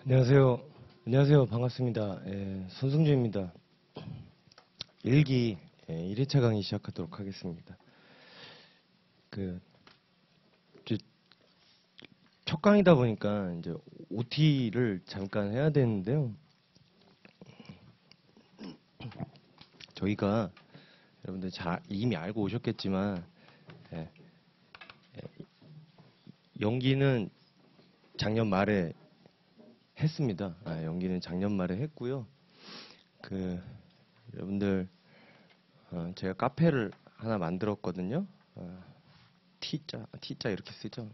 안녕하세요. 안녕하세요. 반갑습니다. 손승주입니다. 일기 1회차 강의 시작하도록 하겠습니다. 그, 첫 강의다 보니까 이제 OT를 잠깐 해야 되는데요. 저희가 여러분들 이미 알고 오셨겠지만, 예, 연기는 작년 말에 했습니다. 연기는 작년 말에 했고요. 여러분들, 제가 카페를 하나 만들었거든요. T자 이렇게 쓰죠.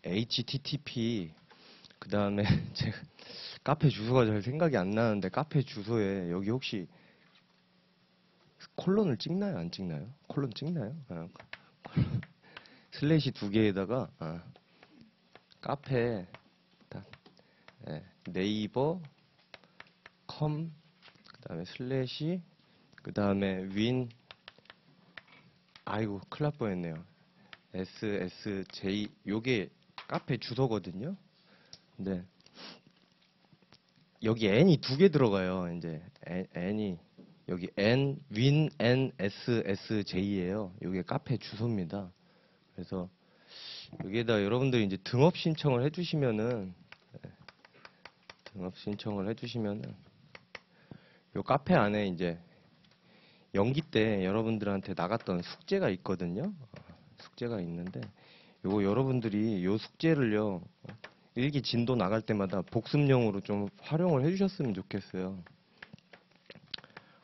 HTTP 그 다음에 제가 카페 주소가 잘 생각이 안 나는데 카페 주소에 여기 혹시 콜론을 찍나요? 안 찍나요? 콜론 찍나요? 슬래시 두 개에다가 카페 네이버 컴 그 다음에 슬래시 그 다음에 아이고 큰일 날 뻔했네요. SSJ 요게 카페 주소거든요. 근데 여기 N이 두 개 들어가요. 이제 N이 여기 SSJ예요. 요게 카페 주소입니다. 그래서 여기에다 여러분들이 이제 등업 신청을 해주시면은 요 카페 안에 이제 연기 때 여러분들한테 나갔던 숙제가 있거든요. 숙제가 있는데 요거 여러분들이 요 숙제를요 일기 진도 나갈 때마다 복습용으로 좀 활용을 해주셨으면 좋겠어요.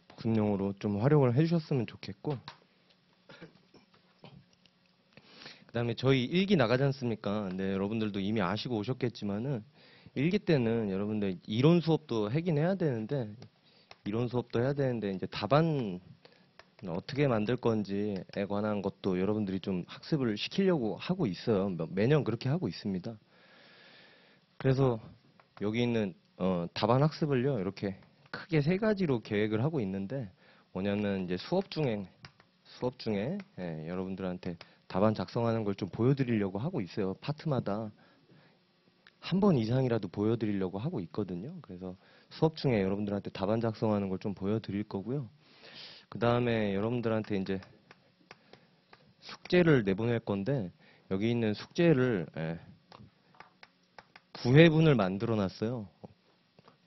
복습용으로 좀 활용을 해주셨으면 좋겠고, 그 다음에 저희 일기 나가지 않습니까? 네, 여러분들도 이미 아시고 오셨겠지만은 일기 때는 여러분들 이론 수업도 하긴 해야 되는데 이제 답안 어떻게 만들 건지에 관한 것도 여러분들이 좀 학습을 시키려고 하고 있어요. 매년 그렇게 하고 있습니다. 그래서 여기 있는 답안 학습을요 이렇게 크게 세 가지로 계획을 하고 있는데 뭐냐면 이제 수업 중에 여러분들한테 답안 작성하는 걸 좀 보여드리려고 하고 있어요. 파트마다 한 번 이상이라도 보여드리려고 하고 있거든요. 그래서 수업 중에 여러분들한테 답안 작성하는 걸 좀 보여드릴 거고요. 그 다음에 여러분들한테 이제 숙제를 내보낼 건데 여기 있는 숙제를 9회분을 만들어 놨어요.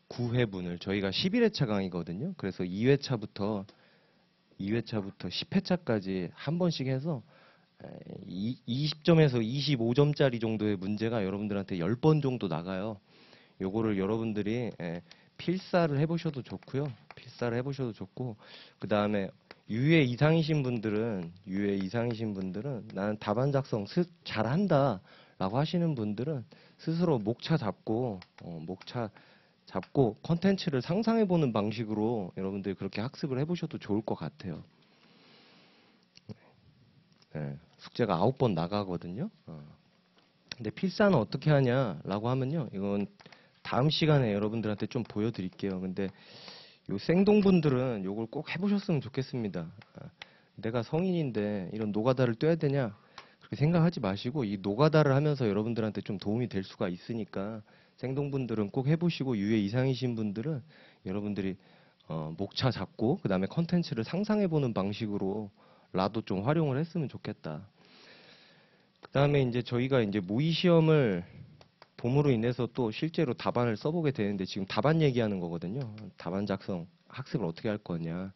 9회분을 저희가 11회차 강의거든요. 그래서 2회차부터 10회차까지 한 번씩 해서 20점에서 25점짜리 정도의 문제가 여러분들한테 10번 정도 나가요. 요거를 여러분들이 필사를 해보셔도 좋고요. 필사를 해보셔도 좋고, 그 다음에 유예 이상이신 분들은 나는 답안 작성 잘한다 라고 하시는 분들은 스스로 목차 잡고 컨텐츠를 상상해보는 방식으로 여러분들이 그렇게 학습을 해보셔도 좋을 것 같아요. 네, 숙제가 9번 나가거든요. 근데 필사는 어떻게 하냐라고 하면요. 이건 다음 시간에 여러분들한테 좀 보여드릴게요. 근데 요 생동분들은 요걸 꼭 해보셨으면 좋겠습니다. 내가 성인인데 이런 노가다를 떼야 되냐? 그렇게 생각하지 마시고 이 노가다를 하면서 여러분들한테 좀 도움이 될 수가 있으니까 생동분들은 꼭 해보시고 유예 이상이신 분들은 여러분들이 목차 잡고 그 다음에 컨텐츠를 상상해보는 방식으로라도 좀 활용을 했으면 좋겠다. 그 다음에 이제 저희가 이제 모의 시험을 봄으로 인해서 또 실제로 답안을 써보게 되는데 지금 답안 얘기하는 거거든요. 답안 작성 학습을 어떻게 할 거냐.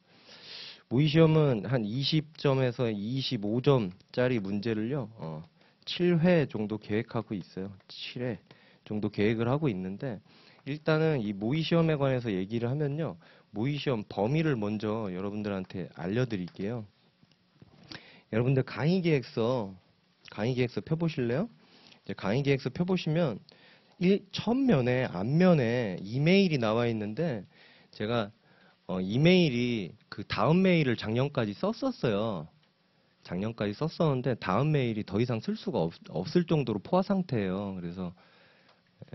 모의 시험은 한 20점에서 25점짜리 문제를요. 7회 정도 계획하고 있어요. 7회 정도 계획을 하고 있는데 일단은 이 모의 시험에 관해서 얘기를 하면요. 모의 시험 범위를 먼저 여러분들한테 알려드릴게요. 여러분들 강의 계획서 펴보실래요? 이제 강의 계획서 펴보시면 첫 면에 앞면에 이메일이 나와 있는데 제가 이메일이 그 다음 메일을 작년까지 썼었어요. 작년까지 썼었는데 다음 메일이 더 이상 쓸 수가 없을 정도로 포화 상태예요. 그래서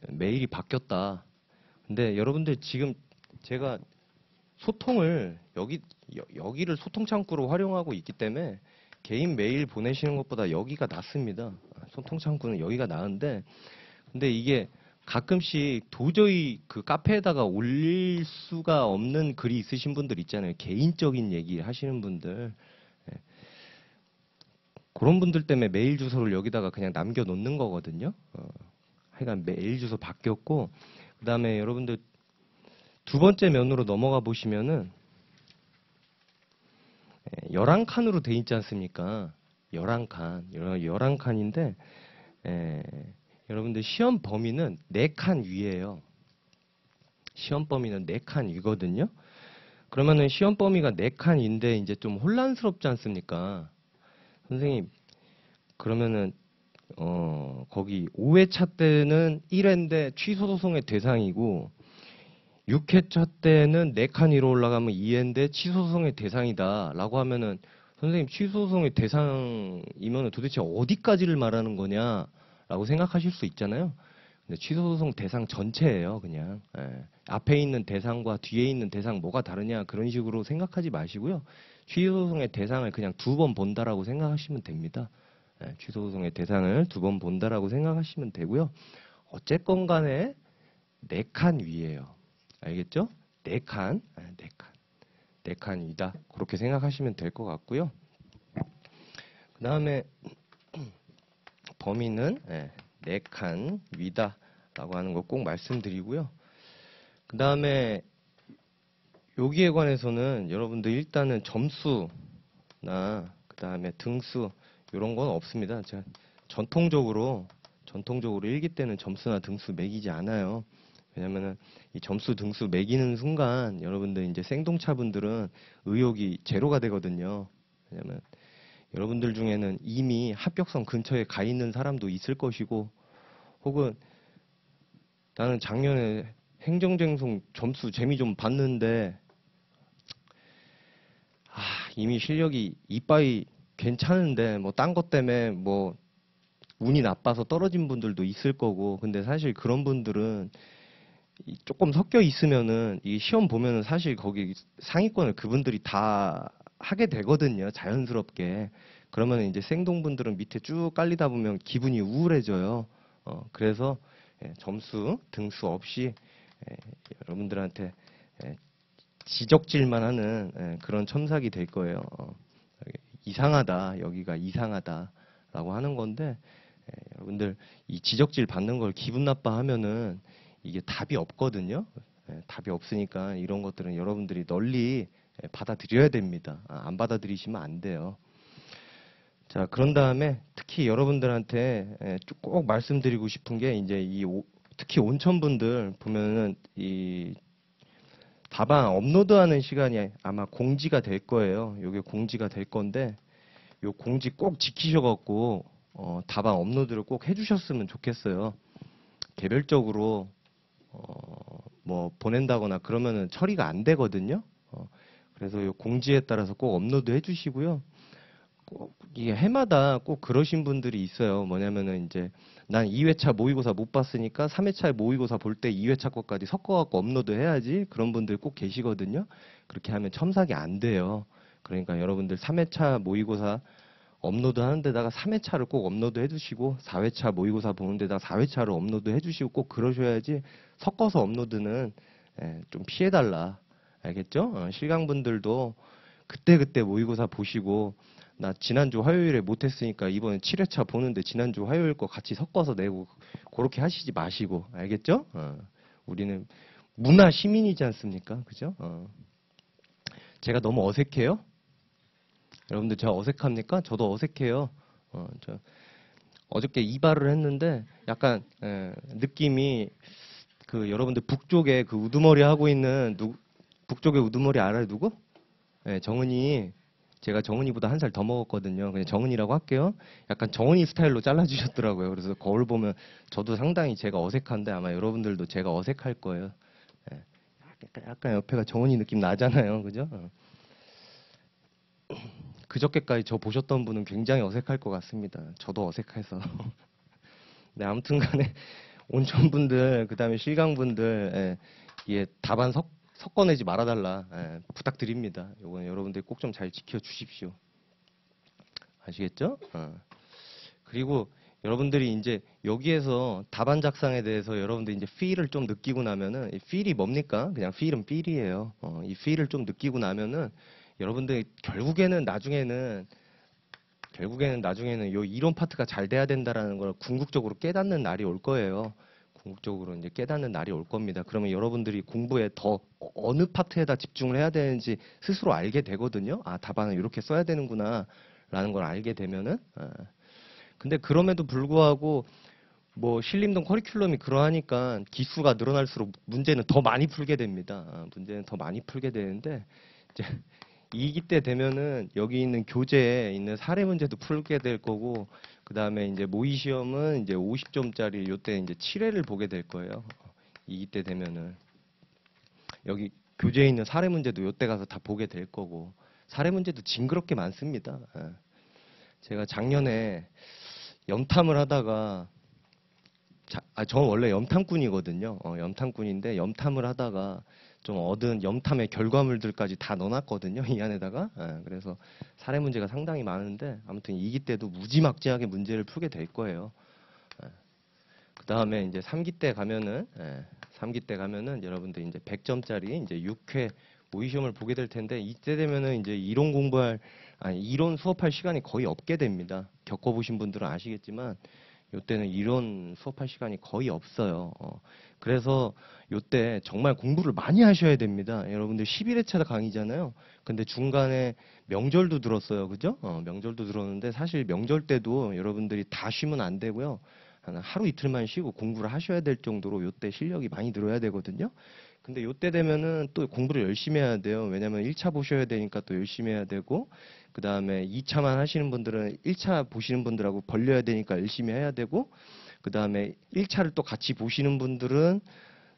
메일이 바뀌었다. 근데 여러분들 지금 제가 소통을 여기를 소통 창구로 활용하고 있기 때문에 개인 메일 보내시는 것보다 여기가 낫습니다. 소통 창구는 여기가 나은데 근데 이게 가끔씩 도저히 그 카페에다가 올릴 수가 없는 글이 있으신 분들 있잖아요. 개인적인 얘기 하시는 분들. 예. 그런 분들 때문에 메일 주소를 여기다가 그냥 남겨놓는 거거든요. 하여간 메일 주소 바뀌었고, 그 다음에 여러분들 두 번째 면으로 넘어가 보시면은 11칸으로 돼 있지 않습니까? 11칸. 11칸인데 여러분들 시험 범위는 4칸 위예요. 시험 범위는 4칸 위거든요. 그러면은 시험 범위가 4칸인데 이제 좀 혼란스럽지 않습니까? 선생님, 그러면은 거기 5회차 때는 1회인데 취소 소송의 대상이고 6회차 때는 4칸 위로 올라가면 2회인데 취소 소송의 대상이다 라고 하면은 선생님 취소 소송의 대상이면 도대체 어디까지를 말하는 거냐 라고 생각하실 수 있잖아요. 근데 취소 소송 대상 전체예요. 그냥 앞에 있는 대상과 뒤에 있는 대상 뭐가 다르냐 그런 식으로 생각하지 마시고요. 취소 소송의 대상을 그냥 2번 본다라고 생각하시면 됩니다. 취소 소송의 대상을 2번 본다라고 생각하시면 되고요. 어쨌건 간에 4칸 위예요. 알겠죠? 4칸, 4칸 위다. 그렇게 생각하시면 될 것 같고요. 그 다음에 범위는 4칸 위다라고 하는 거 꼭 말씀드리고요. 그 다음에 여기에 관해서는 여러분들 일단은 점수나 그 다음에 등수 이런 건 없습니다. 제가 전통적으로 일기 때는 점수나 등수 매기지 않아요. 왜냐면은 이 점수 등수 매기는 순간 여러분들 이제 생동차분들은 의욕이 제로가 되거든요. 왜냐면 여러분들 중에는 이미 합격선 근처에 가 있는 사람도 있을 것이고 혹은 나는 작년에 행정쟁송 점수 재미 좀 봤는데 이미 실력이 이빠이 괜찮은데 뭐 딴 것 때문에 뭐 운이 나빠서 떨어진 분들도 있을 거고 근데 사실 그런 분들은 조금 섞여 있으면은 이 시험 보면은 사실 거기 상위권을 그분들이 다 하게 되거든요. 자연스럽게. 그러면 이제 생동분들은 밑에 쭉 깔리다 보면 기분이 우울해져요. 그래서 점수, 등수 없이 여러분들한테 지적질만 하는 그런 첨삭이 될 거예요. 이상하다, 여기가 이상하다라고 하는 건데 여러분들 이 지적질 받는 걸 기분 나빠하면은 이게 답이 없거든요. 답이 없으니까 이런 것들은 여러분들이 널리 받아들여야 됩니다. 안 받아들이시면 안 돼요. 자, 그런 다음에 특히 여러분들한테 꼭 말씀드리고 싶은 게 이제 특히 온천분들 보면은 이 답안 업로드하는 시간이 아마 공지가 될 거예요. 이게 공지가 될 건데 요 공지 꼭 지키셔갖고 답안 업로드를 꼭 해주셨으면 좋겠어요. 개별적으로 뭐 보낸다거나 그러면은 처리가 안 되거든요. 그래서 요 공지에 따라서 꼭 업로드 해주시고요. 꼭 이게 해마다 꼭 그러신 분들이 있어요. 뭐냐면은 이제 난 2회차 모의고사 못 봤으니까 3회차 모의고사 볼 때 2회차 것까지 섞어갖고 업로드 해야지. 그런 분들 꼭 계시거든요. 그렇게 하면 첨삭이 안 돼요. 그러니까 여러분들 3회차 모의고사 업로드 하는 데다가 3회차를 꼭 업로드 해주시고 4회차 모의고사 보는 데다가 4회차를 업로드 해주시고 꼭 그러셔야지 섞어서 업로드는 좀 피해달라. 알겠죠? 실강분들도 그때그때 모의고사 보시고 나 지난주 화요일에 못했으니까 이번에 7회차 보는데 지난주 화요일 거 같이 섞어서 내고 그렇게 하시지 마시고 알겠죠? 우리는 문화 시민이지 않습니까? 그죠? 제가 너무 어색해요? 여러분들 제가 어색합니까? 저도 어색해요. 저 어저께 이발을 했는데 약간 느낌이 그 여러분들 북쪽에 그 우두머리 하고 있는 북쪽에 우두머리 알아요? 누구? 정은이. 제가 정은이보다 한 살 더 먹었거든요. 그냥 정은이라고 할게요. 약간 정은이 스타일로 잘라주셨더라고요. 그래서 거울 보면 저도 상당히 제가 어색한데 아마 여러분들도 제가 어색할 거예요. 약간 옆에가 정은이 느낌 나잖아요. 그죠? 그저께까지 저 보셨던 분은 굉장히 어색할 것 같습니다. 저도 어색해서. 네, 아무튼 간에 온천분들, 그 다음에 실강분들, 이게 답안 섞어내지 말아달라. 부탁드립니다. 이건 여러분들 꼭 좀 잘 지켜주십시오. 아시겠죠? 그리고 여러분들이 이제 여기에서 답안 작성에 대해서 여러분들이 이제 feel을 좀 느끼고 나면은, 이 feel이 뭡니까? 그냥 feel은 feel이에요. 이 feel을 좀 느끼고 나면은 여러분들이 결국에는 요 이론 파트가 잘 돼야 된다라는 걸 궁극적으로 깨닫는 날이 올 거예요. 궁극적으로 이제 깨닫는 날이 올 겁니다. 그러면 여러분들이 공부에 더 어느 파트에다 집중을 해야 되는지 스스로 알게 되거든요. 아, 답안을 이렇게 써야 되는구나 라는 걸 알게 되면은. 근데 그럼에도 불구하고 뭐 신림동 커리큘럼이 그러하니까 기수가 늘어날수록 문제는 더 많이 풀게 됩니다. 문제는 더 많이 풀게 되는데 이제 2기 때 되면은 여기 있는 교재에 있는 사례 문제도 풀게 될 거고, 그 다음에 이제 모의 시험은 이제 50점짜리 요때 이제 7회를 보게 될 거예요. 2기 때 되면은 여기 교재에 있는 사례 문제도 요때 가서 다 보게 될 거고, 사례 문제도 징그럽게 많습니다. 제가 작년에 염탐을 하다가 저 원래 염탐꾼이거든요. 염탐꾼인데 염탐을 하다가 좀 얻은 염탐의 결과물들까지 다 넣어놨거든요. 이 안에다가. 그래서 사례 문제가 상당히 많은데 아무튼 2기 때도 무지막지하게 문제를 풀게 될 거예요. 그 다음에 이제 3기 때 가면은 3기 때 가면은 여러분들 이제 100점짜리 이제 6회 모의 시험을 보게 될 텐데, 이때 되면은 이제 이론 수업할 시간이 거의 없게 됩니다. 겪어보신 분들은 아시겠지만 요때는 이론 수업할 시간이 거의 없어요. 그래서 요때 정말 공부를 많이 하셔야 됩니다. 여러분들 11회차 강의잖아요. 근데 중간에 명절도 들었어요. 그죠? 명절도 들었는데 사실 명절 때도 여러분들이 다 쉬면 안 되고요. 하루 이틀만 쉬고 공부를 하셔야 될 정도로 요때 실력이 많이 늘어야 되거든요. 근데 요때 되면은 또 공부를 열심히 해야 돼요. 왜냐면 1차 보셔야 되니까 또 열심히 해야 되고, 그 다음에 2차만 하시는 분들은 1차 보시는 분들하고 벌려야 되니까 열심히 해야 되고, 그 다음에 1차를 또 같이 보시는 분들은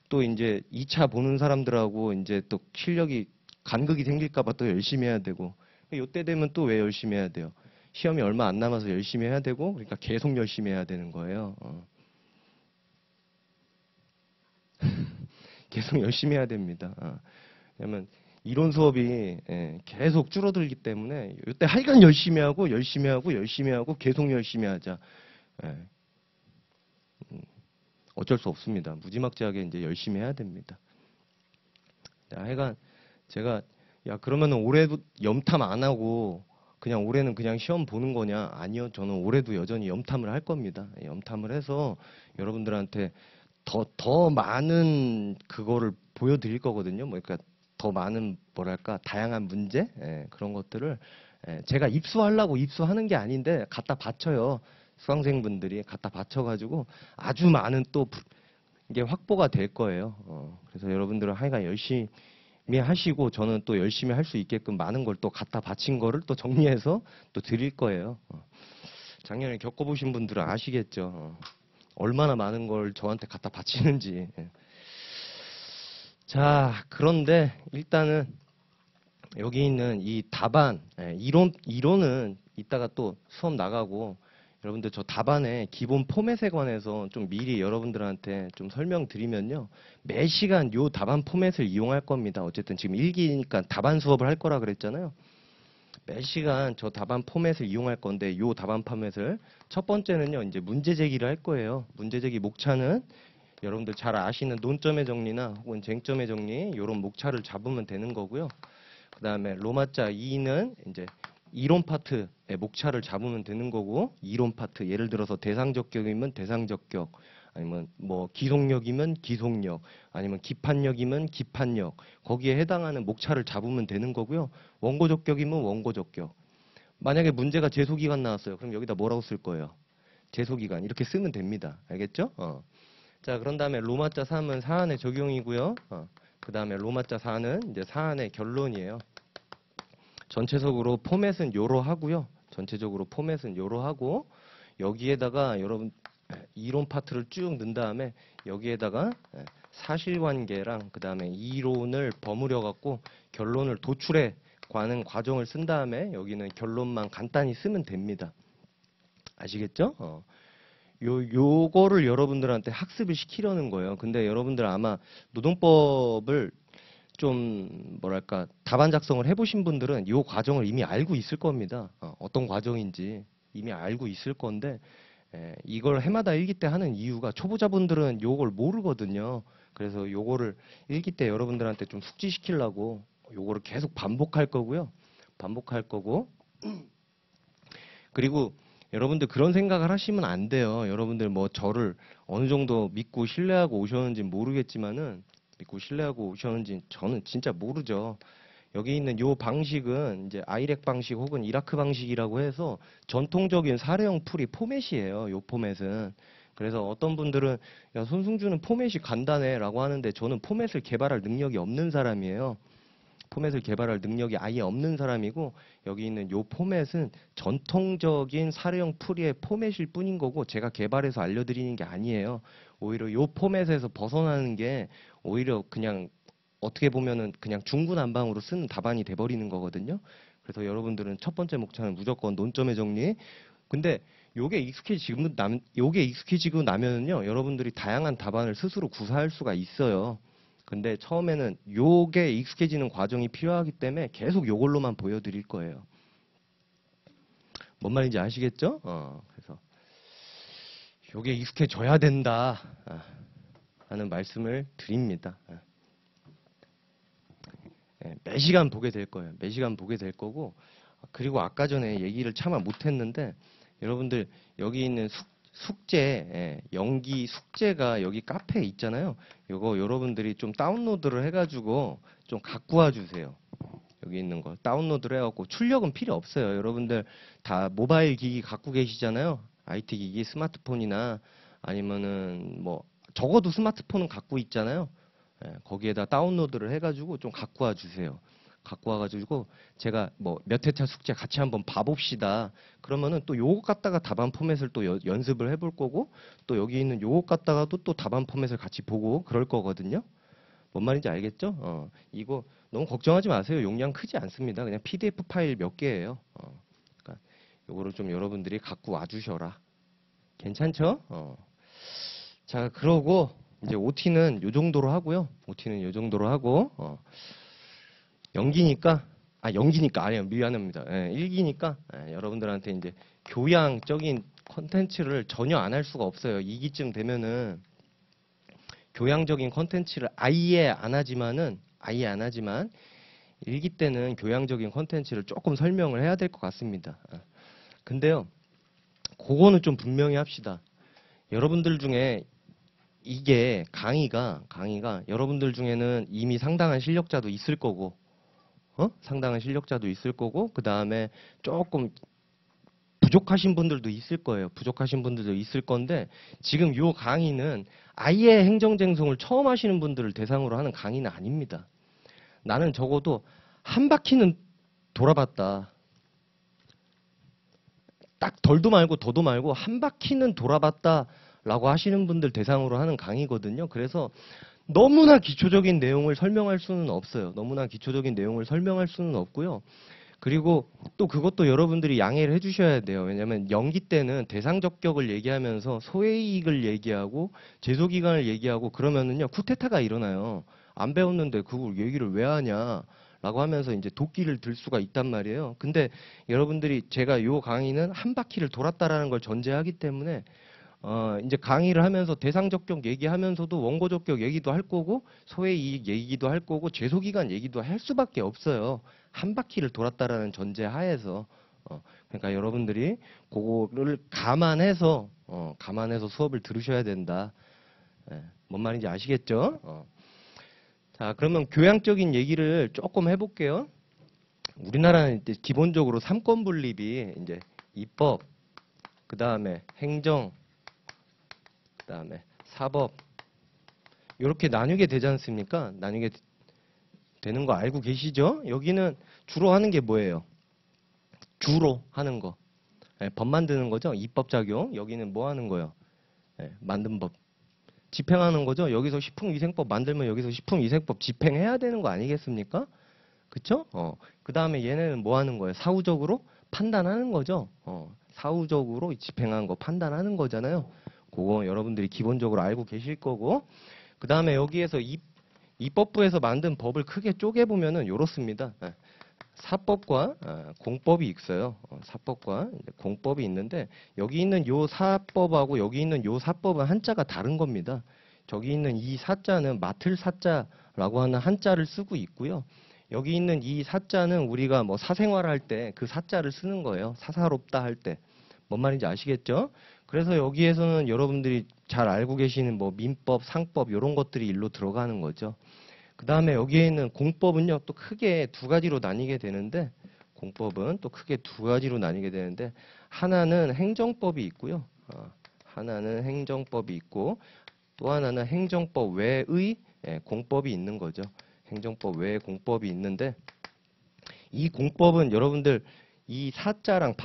또 이제 2차 보는 사람들하고 이제 또 실력이 간극이 생길까봐 또 열심히 해야 되고, 요때 되면 또 왜 열심히 해야 돼요? 시험이 얼마 안 남아서 열심히 해야 되고, 그러니까 계속 열심히 해야 되는 거예요. 계속 열심히 해야 됩니다. 왜냐면 이론 수업이 계속 줄어들기 때문에 이때 하여간 열심히 하고 열심히 하고 열심히 하고 계속 열심히 하자. 예, 어쩔 수 없습니다. 무지막지하게 이제 열심히 해야 됩니다. 하여간 제가 야 그러면은 올해도 염탐 안 하고 그냥 올해는 그냥 시험 보는 거냐? 아니요. 저는 올해도 여전히 염탐을 할 겁니다. 염탐을 해서 여러분들한테 더 많은 그거를 보여드릴 거거든요. 뭐, 그러니까 더 많은, 뭐랄까, 다양한 문제? 그런 것들을, 제가 입수하려고 입수하는 게 아닌데, 갖다 바쳐요. 수강생분들이 갖다 바쳐가지고, 아주 많은 또, 이게 확보가 될 거예요. 그래서 여러분들은 하여간 열심히 하시고, 저는 또 열심히 할 수 있게끔 많은 걸 또 갖다 바친 거를 또 정리해서 또 드릴 거예요. 작년에 겪어보신 분들은 아시겠죠. 얼마나 많은 걸 저한테 갖다 바치는지. 자, 그런데 일단은 여기 있는 이 답안, 이론은 이따가 또 수업 나가고 여러분들 저 답안의 기본 포맷에 관해서 좀 미리 여러분들한테 좀 설명드리면요. 매 시간 요 답안 포맷을 이용할 겁니다. 어쨌든 지금 1기니까 답안 수업을 할 거라 그랬잖아요. 매 시간 저 답안 포맷을 이용할 건데 요 답안 포맷을 첫 번째는요. 이제 문제 제기를 할 거예요. 문제 제기 목차는 여러분들 잘 아시는 논점의 정리나 혹은 쟁점의 정리 요런 목차를 잡으면 되는 거고요. 그다음에 로마자 2는 이제 이론 파트의 목차를 잡으면 되는 거고, 이론 파트 예를 들어서 대상적격이면 대상적격, 아니면 뭐 기속력이면 기속력, 아니면 기판력이면 기판력, 거기에 해당하는 목차를 잡으면 되는 거고요. 원고적격이면 원고적격. 만약에 문제가 제소기간 나왔어요. 그럼 여기다 뭐라고 쓸 거예요? 제소기간 이렇게 쓰면 됩니다. 알겠죠? 자, 그런 다음에 로마자 3은 사안의 적용이고요. 그 다음에 로마자 4는 이제 사안의 결론이에요. 전체적으로 포맷은 요로 하고요. 전체적으로 포맷은 요로 하고, 여기에다가 여러분 이론 파트를 쭉 넣은 다음에 여기에다가 사실관계랑 그 다음에 이론을 버무려 갖고 결론을 도출해 가는 과정을 쓴 다음에 여기는 결론만 간단히 쓰면 됩니다. 아시겠죠? 요거를 여러분들한테 학습을 시키려는 거예요. 근데 여러분들 아마 노동법을 좀 뭐랄까 답안 작성을 해보신 분들은 요 과정을 이미 알고 있을 겁니다. 어떤 과정인지 이미 알고 있을 건데 이걸 해마다 일기 때 하는 이유가 초보자분들은 요걸 모르거든요. 그래서 요거를 일기 때 여러분들한테 좀 숙지시키려고 요거를 계속 반복할 거고요. 반복할 거고. 그리고 여러분들 그런 생각을 하시면 안 돼요. 여러분들 뭐 저를 어느 정도 믿고 신뢰하고 오셨는지 모르겠지만은 믿고 신뢰하고 오셨는지 저는 진짜 모르죠. 여기 있는 요 방식은 이제 아이렉 방식 혹은 이라크 방식이라고 해서 전통적인 사례형 풀이 포맷이에요. 요 포맷은. 그래서 어떤 분들은 야, 손승주는 포맷이 간단해라고 하는데 저는 포맷을 개발할 능력이 없는 사람이에요. 포맷을 개발할 능력이 아예 없는 사람이고 여기 있는 요 포맷은 전통적인 사례형 풀이의 포맷일 뿐인 거고 제가 개발해서 알려드리는 게 아니에요. 오히려 요 포맷에서 벗어나는 게 오히려 그냥 어떻게 보면은 그냥 중구난방으로 쓰는 답안이 돼버리는 거거든요. 그래서 여러분들은 첫 번째 목차는 무조건 논점의 정리. 근데 요게 익숙해지고 나면은요, 여러분들이 다양한 답안을 스스로 구사할 수가 있어요. 근데 처음에는 요게 익숙해지는 과정이 필요하기 때문에 계속 요걸로만 보여드릴 거예요. 뭔 말인지 아시겠죠? 그래서 요게 익숙해져야 된다 하는 말씀을 드립니다. 매 시간 보게 될 거예요. 매 시간 보게 될 거고 그리고 아까 전에 얘기를 차마 못했는데 여러분들 여기 있는 숙제, 연기 숙제가 여기 카페에 있잖아요. 요거 여러분들이 좀 다운로드를 해가지고 좀 갖고 와주세요. 여기 있는 거 다운로드를 해갖고 출력은 필요 없어요. 여러분들 다 모바일 기기 갖고 계시잖아요. IT 기기, 스마트폰이나 아니면은 뭐 적어도 스마트폰은 갖고 있잖아요. 거기에다 다운로드를 해가지고 좀 갖고 와주세요. 갖고 와가지고 제가 뭐 몇 회차 숙제 같이 한번 봐봅시다. 그러면은 또 요것 갖다가 답안 포맷을 또 연습을 해볼 거고 또 여기 있는 요것 갖다가도 또 답안 포맷을 같이 보고 그럴 거거든요. 뭔 말인지 알겠죠? 이거 너무 걱정하지 마세요. 용량 크지 않습니다. 그냥 PDF 파일 몇 개예요. 그러니까 요거를 좀 여러분들이 갖고 와주셔라. 괜찮죠? 자, 그러고 이제 OT는 요 정도로 하고요. OT는 요 정도로 하고 연기니까 아니에요. 미안합니다. 일기니까 여러분들한테 이제 교양적인 컨텐츠를 전혀 안 할 수가 없어요. 2기쯤 되면은 교양적인 컨텐츠를 아예 안 하지만 일기 때는 교양적인 컨텐츠를 조금 설명을 해야 될 것 같습니다. 근데요. 그거는 좀 분명히 합시다. 여러분들 중에 이게 강의가 여러분들 중에는 이미 상당한 실력자도 있을 거고 상당한 실력자도 있을 거고 그 다음에 조금 부족하신 분들도 있을 거예요. 부족하신 분들도 있을 건데 지금 요 강의는 아예 행정쟁송을 처음 하시는 분들을 대상으로 하는 강의는 아닙니다. 나는 적어도 한 바퀴는 돌아봤다. 딱 덜도 말고 더도 말고 한 바퀴는 돌아봤다라고 하시는 분들 대상으로 하는 강의거든요. 그래서 너무나 기초적인 내용을 설명할 수는 없어요. 너무나 기초적인 내용을 설명할 수는 없고요. 그리고 또 그것도 여러분들이 양해를 해주셔야 돼요. 왜냐하면 연기 때는 대상 적격을 얘기하면서 소외이익을 얘기하고 제소기간을 얘기하고 그러면은요 쿠데타가 일어나요. 안 배웠는데 그걸 얘기를 왜 하냐 라고 하면서 이제 도끼를 들 수가 있단 말이에요. 근데 여러분들이 제가 요 강의는 한 바퀴를 돌았다라는 걸 전제하기 때문에 이제 강의를 하면서 대상 적격 얘기하면서도 원고 적격 얘기도 할 거고 소외이익 얘기도 할 거고 제소기간 얘기도 할 수밖에 없어요. 한 바퀴를 돌았다라는 전제 하에서 그러니까 여러분들이 그거를 감안해서 수업을 들으셔야 된다. 뭔 말인지 아시겠죠? 자, 그러면 교양적인 얘기를 조금 해볼게요. 우리나라는 이제 기본적으로 삼권 분립이 이제 입법, 그 다음에 행정, 그 다음에 사법 이렇게 나뉘게 되지 않습니까? 나뉘게 되는 거 알고 계시죠? 여기는 주로 하는 게 뭐예요? 주로 하는 거. 법 만드는 거죠? 입법 작용. 여기는 뭐 하는 거예요? 만든 법. 집행하는 거죠? 여기서 식품위생법 만들면 여기서 식품위생법 집행해야 되는 거 아니겠습니까? 그쵸? 그 다음에 얘네는 뭐 하는 거예요? 사후적으로 판단하는 거죠? 사후적으로 집행한 거 판단하는 거잖아요. 그거 여러분들이 기본적으로 알고 계실 거고. 그 다음에 여기에서 입법부에서 만든 법을 크게 쪼개보면은 요렇습니다. 사법과 공법이 있어요. 사법과 이제 공법이 있는데 여기 있는 요 사법하고 여기 있는 요 사법은 한자가 다른 겁니다. 저기 있는 이 사자는 맡을 사자라고 하는 한자를 쓰고 있고요. 여기 있는 이 사자는 우리가 뭐 사생활할 때 그 사자를 쓰는 거예요. 사사롭다 할 때. 뭔 말인지 아시겠죠? 그래서 여기에서는 여러분들이 잘 알고 계시는 뭐 민법, 상법 이런 것들이 일로 들어가는 거죠. 그 다음에 여기에 있는 공법은요, 또 크게 두 가지로 나뉘게 되는데, 공법은 또 크게 두 가지로 나뉘게 되는데, 하나는 행정법이 있고요. 하나는 행정법이 있고, 또 하나는 행정법 외의 공법이 있는 거죠. 행정법 외의 공법이 있는데, 이 공법은 여러분들 이 사자랑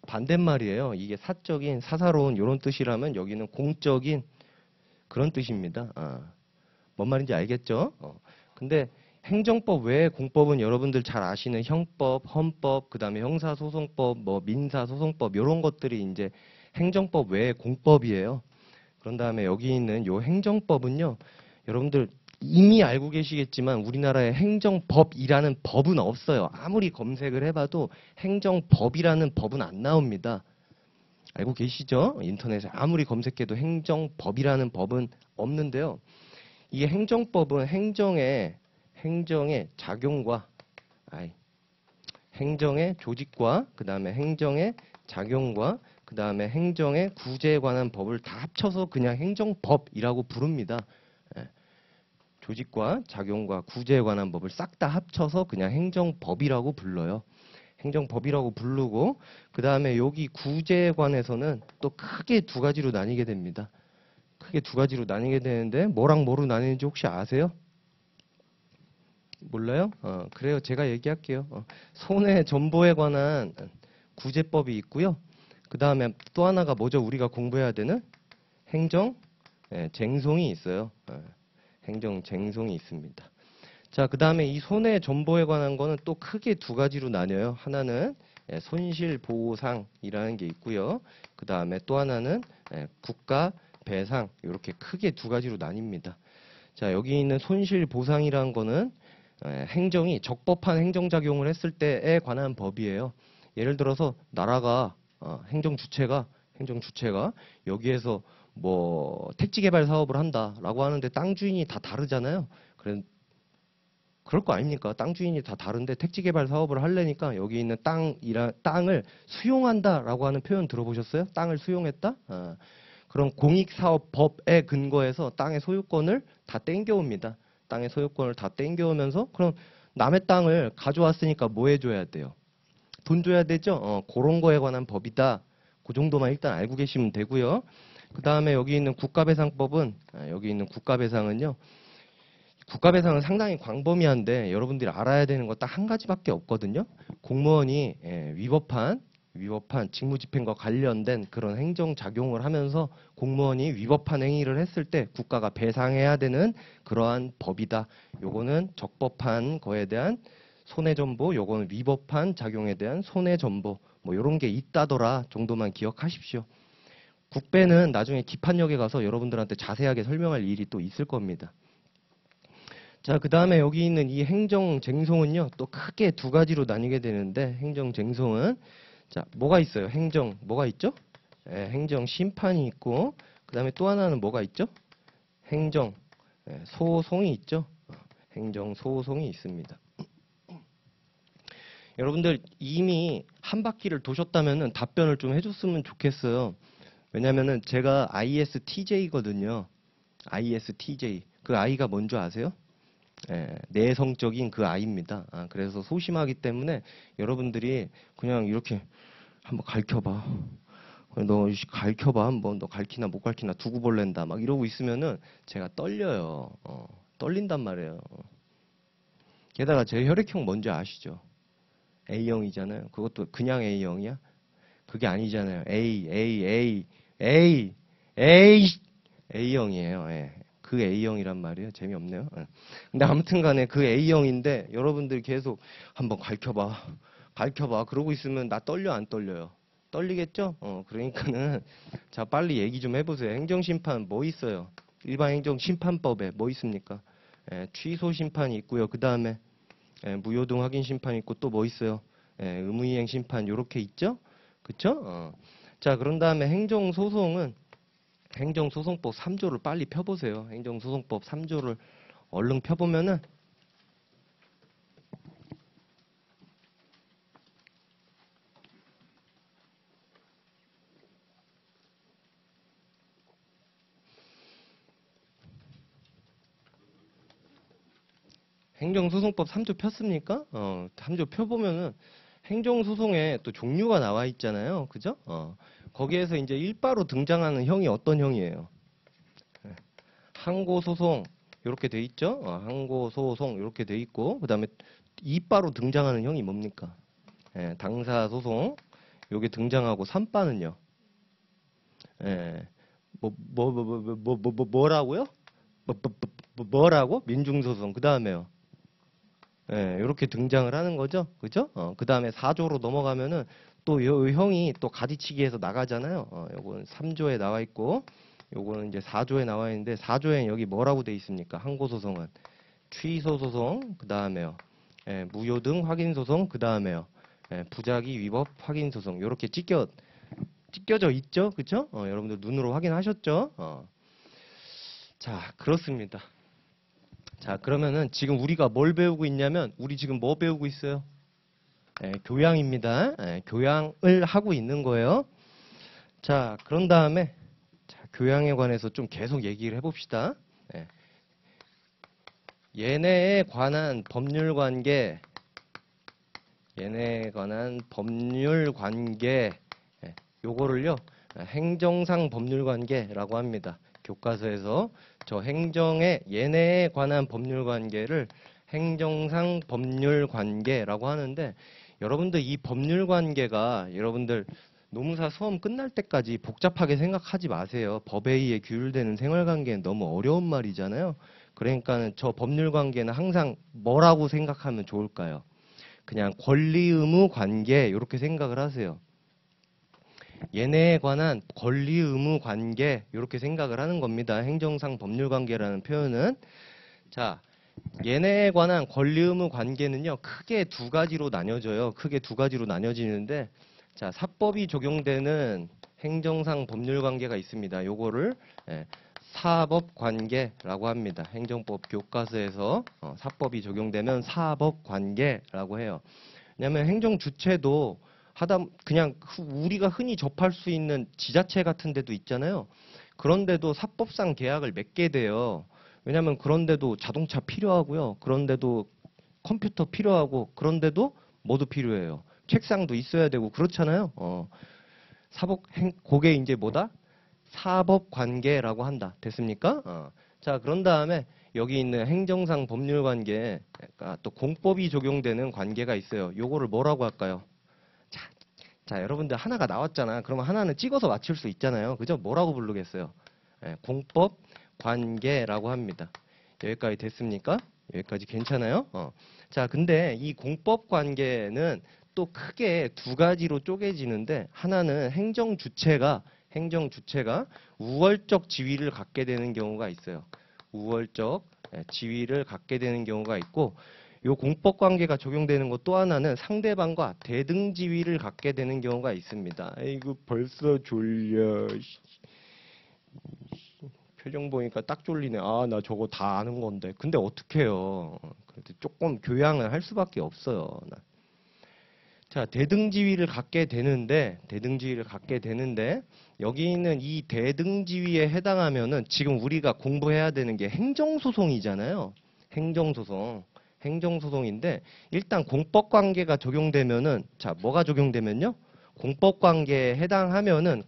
반대말이에요. 이게 사적인, 사사로운 이런 뜻이라면 여기는 공적인 그런 뜻입니다. 뭔 말인지 알겠죠? 근데 행정법 외에 공법은 여러분들 잘 아시는 형법, 헌법, 그 다음에 형사소송법, 뭐 민사소송법 이런 것들이 이제 행정법 외의 공법이에요. 그런 다음에 여기 있는 요 행정법은요, 여러분들 이미 알고 계시겠지만 우리나라에 행정법이라는 법은 없어요. 아무리 검색을 해봐도 행정법이라는 법은 안 나옵니다. 알고 계시죠? 인터넷에 아무리 검색해도 행정법이라는 법은 없는데요. 이 행정법은 행정의 작용과 행정의 조직과 그 다음에 행정의 작용과 그 다음에 행정의 구제에 관한 법을 다 합쳐서 그냥 행정법이라고 부릅니다. 조직과 작용과 구제에 관한 법을 싹 다 합쳐서 그냥 행정법이라고 불러요. 행정법이라고 부르고 그 다음에 여기 구제에 관해서는 또 크게 두 가지로 나뉘게 됩니다. 크게 두 가지로 나뉘게 되는데 뭐랑 뭐로 나뉘는지 혹시 아세요? 몰라요? 그래요. 제가 얘기할게요. 손해 전보에 관한 구제법이 있고요. 그 다음에 또 하나가 뭐죠? 우리가 공부해야 되는 행정 쟁송이 있어요. 행정 쟁송이 있습니다. 자, 그 다음에 이 손해 전보에 관한 거는 또 크게 두 가지로 나뉘어요. 하나는 손실보상이라는 게 있고요. 그 다음에 또 하나는 국가 배상 이렇게 크게 두 가지로 나뉩니다. 자, 여기 있는 손실보상이라는 거는 행정이 적법한 행정작용을 했을 때에 관한 법이에요. 예를 들어서 나라가 행정 주체가 여기에서 뭐 택지 개발 사업을 한다라고 하는데 땅 주인이 다 다르잖아요. 그럴 거 아닙니까? 땅 주인이 다 다른데 택지 개발 사업을 하려니까 여기 있는 땅을 수용한다라고 하는 표현 들어보셨어요? 땅을 수용했다? 그럼 공익사업법에 근거해서 땅의 소유권을 다 땡겨옵니다. 땅의 소유권을 다 땡겨오면서 그럼 남의 땅을 가져왔으니까 뭐 해줘야 돼요? 돈 줘야 되죠? 그런 거에 관한 법이다. 그 정도만 일단 알고 계시면 되고요. 그 다음에 여기 있는 국가배상법은 여기 있는 국가배상은요. 국가배상은 상당히 광범위한데 여러분들이 알아야 되는 거 딱 한 가지밖에 없거든요. 공무원이 위법한 직무집행과 관련된 그런 행정작용을 하면서 공무원이 위법한 행위를 했을 때 국가가 배상해야 되는 그러한 법이다. 요거는 적법한 거에 대한 손해전보, 요거는 위법한 작용에 대한 손해전보 뭐 요런 게 있다더라 정도만 기억하십시오. 국배는 나중에 기판역에 가서 여러분들한테 자세하게 설명할 일이 또 있을 겁니다. 자, 그 다음에 여기 있는 이 행정쟁송은요, 또 크게 두 가지로 나뉘게 되는데, 행정쟁송은, 자, 뭐가 있어요? 뭐가 있죠? 행정심판이 있고, 그 다음에 또 하나는 뭐가 있죠? 행정소송이 있죠? 행정소송이 있습니다. 여러분들 이미 한 바퀴를 도셨다면 답변을 좀 해줬으면 좋겠어요. 왜냐면은 제가 ISTJ거든요. ISTJ. 그 I가 뭔지 아세요? 내성적인 그 아이입니다. 그래서 소심하기 때문에 여러분들이 그냥 이렇게 한번 가르쳐봐. 너 가르쳐봐 한번. 너 가르치나 못 가르치나 두고 볼랜다. 막 이러고 있으면은 제가 떨려요. 떨린단 말이에요. 게다가 제 혈액형 뭔지 아시죠? A형이잖아요. 그것도 그냥 A형이야? 그게 아니잖아요. A형이에요. 예. 그 A형이란 말이에요. 재미없네요. 예. 근데 아무튼 간에 그 A형인데 여러분들 계속 한번 가르쳐봐. 그러고 있으면 나 떨려 안 떨려요? 떨리겠죠? 그러니까는 자 빨리 얘기 좀 해보세요. 행정심판 뭐 있어요? 일반 행정심판법에 뭐 있습니까? 취소심판이 있고요. 그 다음에 예, 무효등 확인 심판 있고 또 뭐 있어요? 예, 의무이행 심판 요렇게 있죠? 그쵸? 자, 그런 다음에 행정소송법 3조를 빨리 펴보세요. 행정소송법 3조를 얼른 펴보면은 행정소송법 3조 폈습니까? 3조 펴보면은 행정소송에 또 종류가 나와 있잖아요. 그죠? 거기에서 이제 일바로 등장하는 형이 어떤 형이에요? 항고소송 이렇게 돼 있죠? 항고소송 이렇게 돼 있고 그 다음에 이바로 등장하는 형이 뭡니까? 예, 당사소송 요게 등장하고 3바는요? 예, 뭐라고요? 뭐라고? 민중소송 그 다음에요? 예, 이렇게 등장을 하는 거죠. 그죠? 그 다음에 4조로 넘어가면은 또 요 형이 또 가지치기해서 나가잖아요. 요거는 3조에 나와 있고, 요거는 이제 4조에 나와 있는데, 4조엔 여기 뭐라고 돼 있습니까? 항고소송은. 취소소송, 그 다음에요. 예, 무효등 확인소송, 그 다음에요. 예, 부작위 위법 확인소송. 요렇게 찢겨져 있죠? 그쵸? 여러분들 눈으로 확인하셨죠? 자, 그렇습니다. 자, 그러면은 지금 우리가 뭘 배우고 있냐면, 우리 지금 뭐 배우고 있어요? 예, 교양입니다. 예, 교양을 하고 있는 거예요. 자, 그런 다음에 자, 교양에 관해서 좀 계속 얘기를 해봅시다. 예, 얘네에 관한 법률 관계, 얘네에 관한 법률 관계, 예, 요거를요, 행정상 법률 관계라고 합니다. 교과서에서 저 행정의 얘네에 관한 법률 관계를 행정상 법률 관계라고 하는데 여러분들 이 법률 관계가 여러분들 노무사 수험 끝날 때까지 복잡하게 생각하지 마세요. 법에 의해 규율되는 생활관계는 너무 어려운 말이잖아요. 그러니까는 저 법률 관계는 항상 뭐라고 생각하면 좋을까요? 그냥 권리 의무 관계 이렇게 생각을 하세요. 얘네에 관한 권리 의무 관계 이렇게 생각을 하는 겁니다. 행정상 법률 관계라는 표현은 자, 얘네에 관한 권리 의무 관계는요. 크게 두 가지로 나뉘어져요. 크게 두 가지로 나뉘어지는데 자, 사법이 적용되는 행정상 법률 관계가 있습니다. 요거를 사법 관계라고 합니다. 행정법 교과서에서 사법이 적용되면 사법 관계라고 해요. 왜냐하면 행정 주체도 하다 그냥 우리가 흔히 접할 수 있는 지자체 같은 데도 있잖아요. 그런데도 사법상 계약을 맺게 돼요. 왜냐하면 그런데도 자동차 필요하고요. 그런데도 컴퓨터 필요하고 그런데도 뭐도 필요해요. 책상도 있어야 되고 그렇잖아요. 그게 이제 뭐다? 사법 관계라고 한다. 됐습니까? 자, 그런 다음에 여기 있는 행정상 법률 관계, 그러니까 또 공법이 적용되는 관계가 있어요. 요거를 뭐라고 할까요? 자, 여러분들 하나가 나왔잖아. 그러면 하나는 찍어서 맞출 수 있잖아요. 그죠? 뭐라고 부르겠어요? 공법 관계라고 합니다. 여기까지 됐습니까? 여기까지 괜찮아요? 자, 근데 이 공법 관계는 또 크게 두 가지로 쪼개지는데 하나는 행정 주체가 우월적 지위를 갖게 되는 경우가 있어요. 우월적 지위를 갖게 되는 경우가 있고 요 공법 관계가 적용되는 것 또 하나는 상대방과 대등 지위를 갖게 되는 경우가 있습니다. 아이고 벌써 졸려. 표정 보니까 딱 졸리네. 아, 나 저거 다 아는 건데. 근데 어떡해요. 그래도 조금 교양을 할 수밖에 없어요. 자, 대등지위를 갖게 되는데, 여기 있는 이 대등지위에 해당하면은 지금 우리가 공부해야 되는 게 행정소송이잖아요. 행정소송인데, 일단 공법관계가 적용되면은, 자, 뭐가 적용되면요? 공법관계에 해당하면은,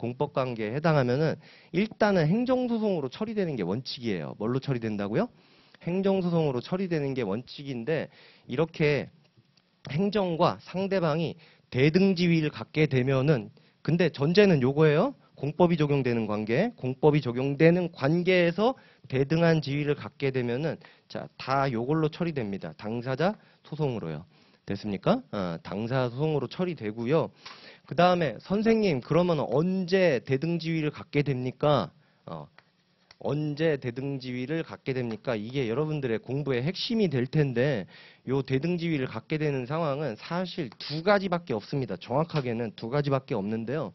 일단은 행정소송으로 처리되는 게 원칙이에요. 뭘로 처리된다고요? 행정소송으로 처리되는 게 원칙인데, 이렇게 행정과 상대방이 대등지위를 갖게 되면은 근데 전제는 요거예요. 공법이 적용되는 관계에서 대등한 지위를 갖게 되면은 자, 다 요걸로 처리됩니다. 당사자 소송으로요. 됐습니까? 당사자 소송으로 처리되고요. 그 다음에 선생님 그러면 언제 대등지위를 갖게 됩니까? 언제 대등지위를 갖게 됩니까? 이게 여러분들의 공부의 핵심이 될 텐데 요 대등지위를 갖게 되는 상황은 사실 두 가지밖에 없습니다. 정확하게는 두 가지밖에 없는데요.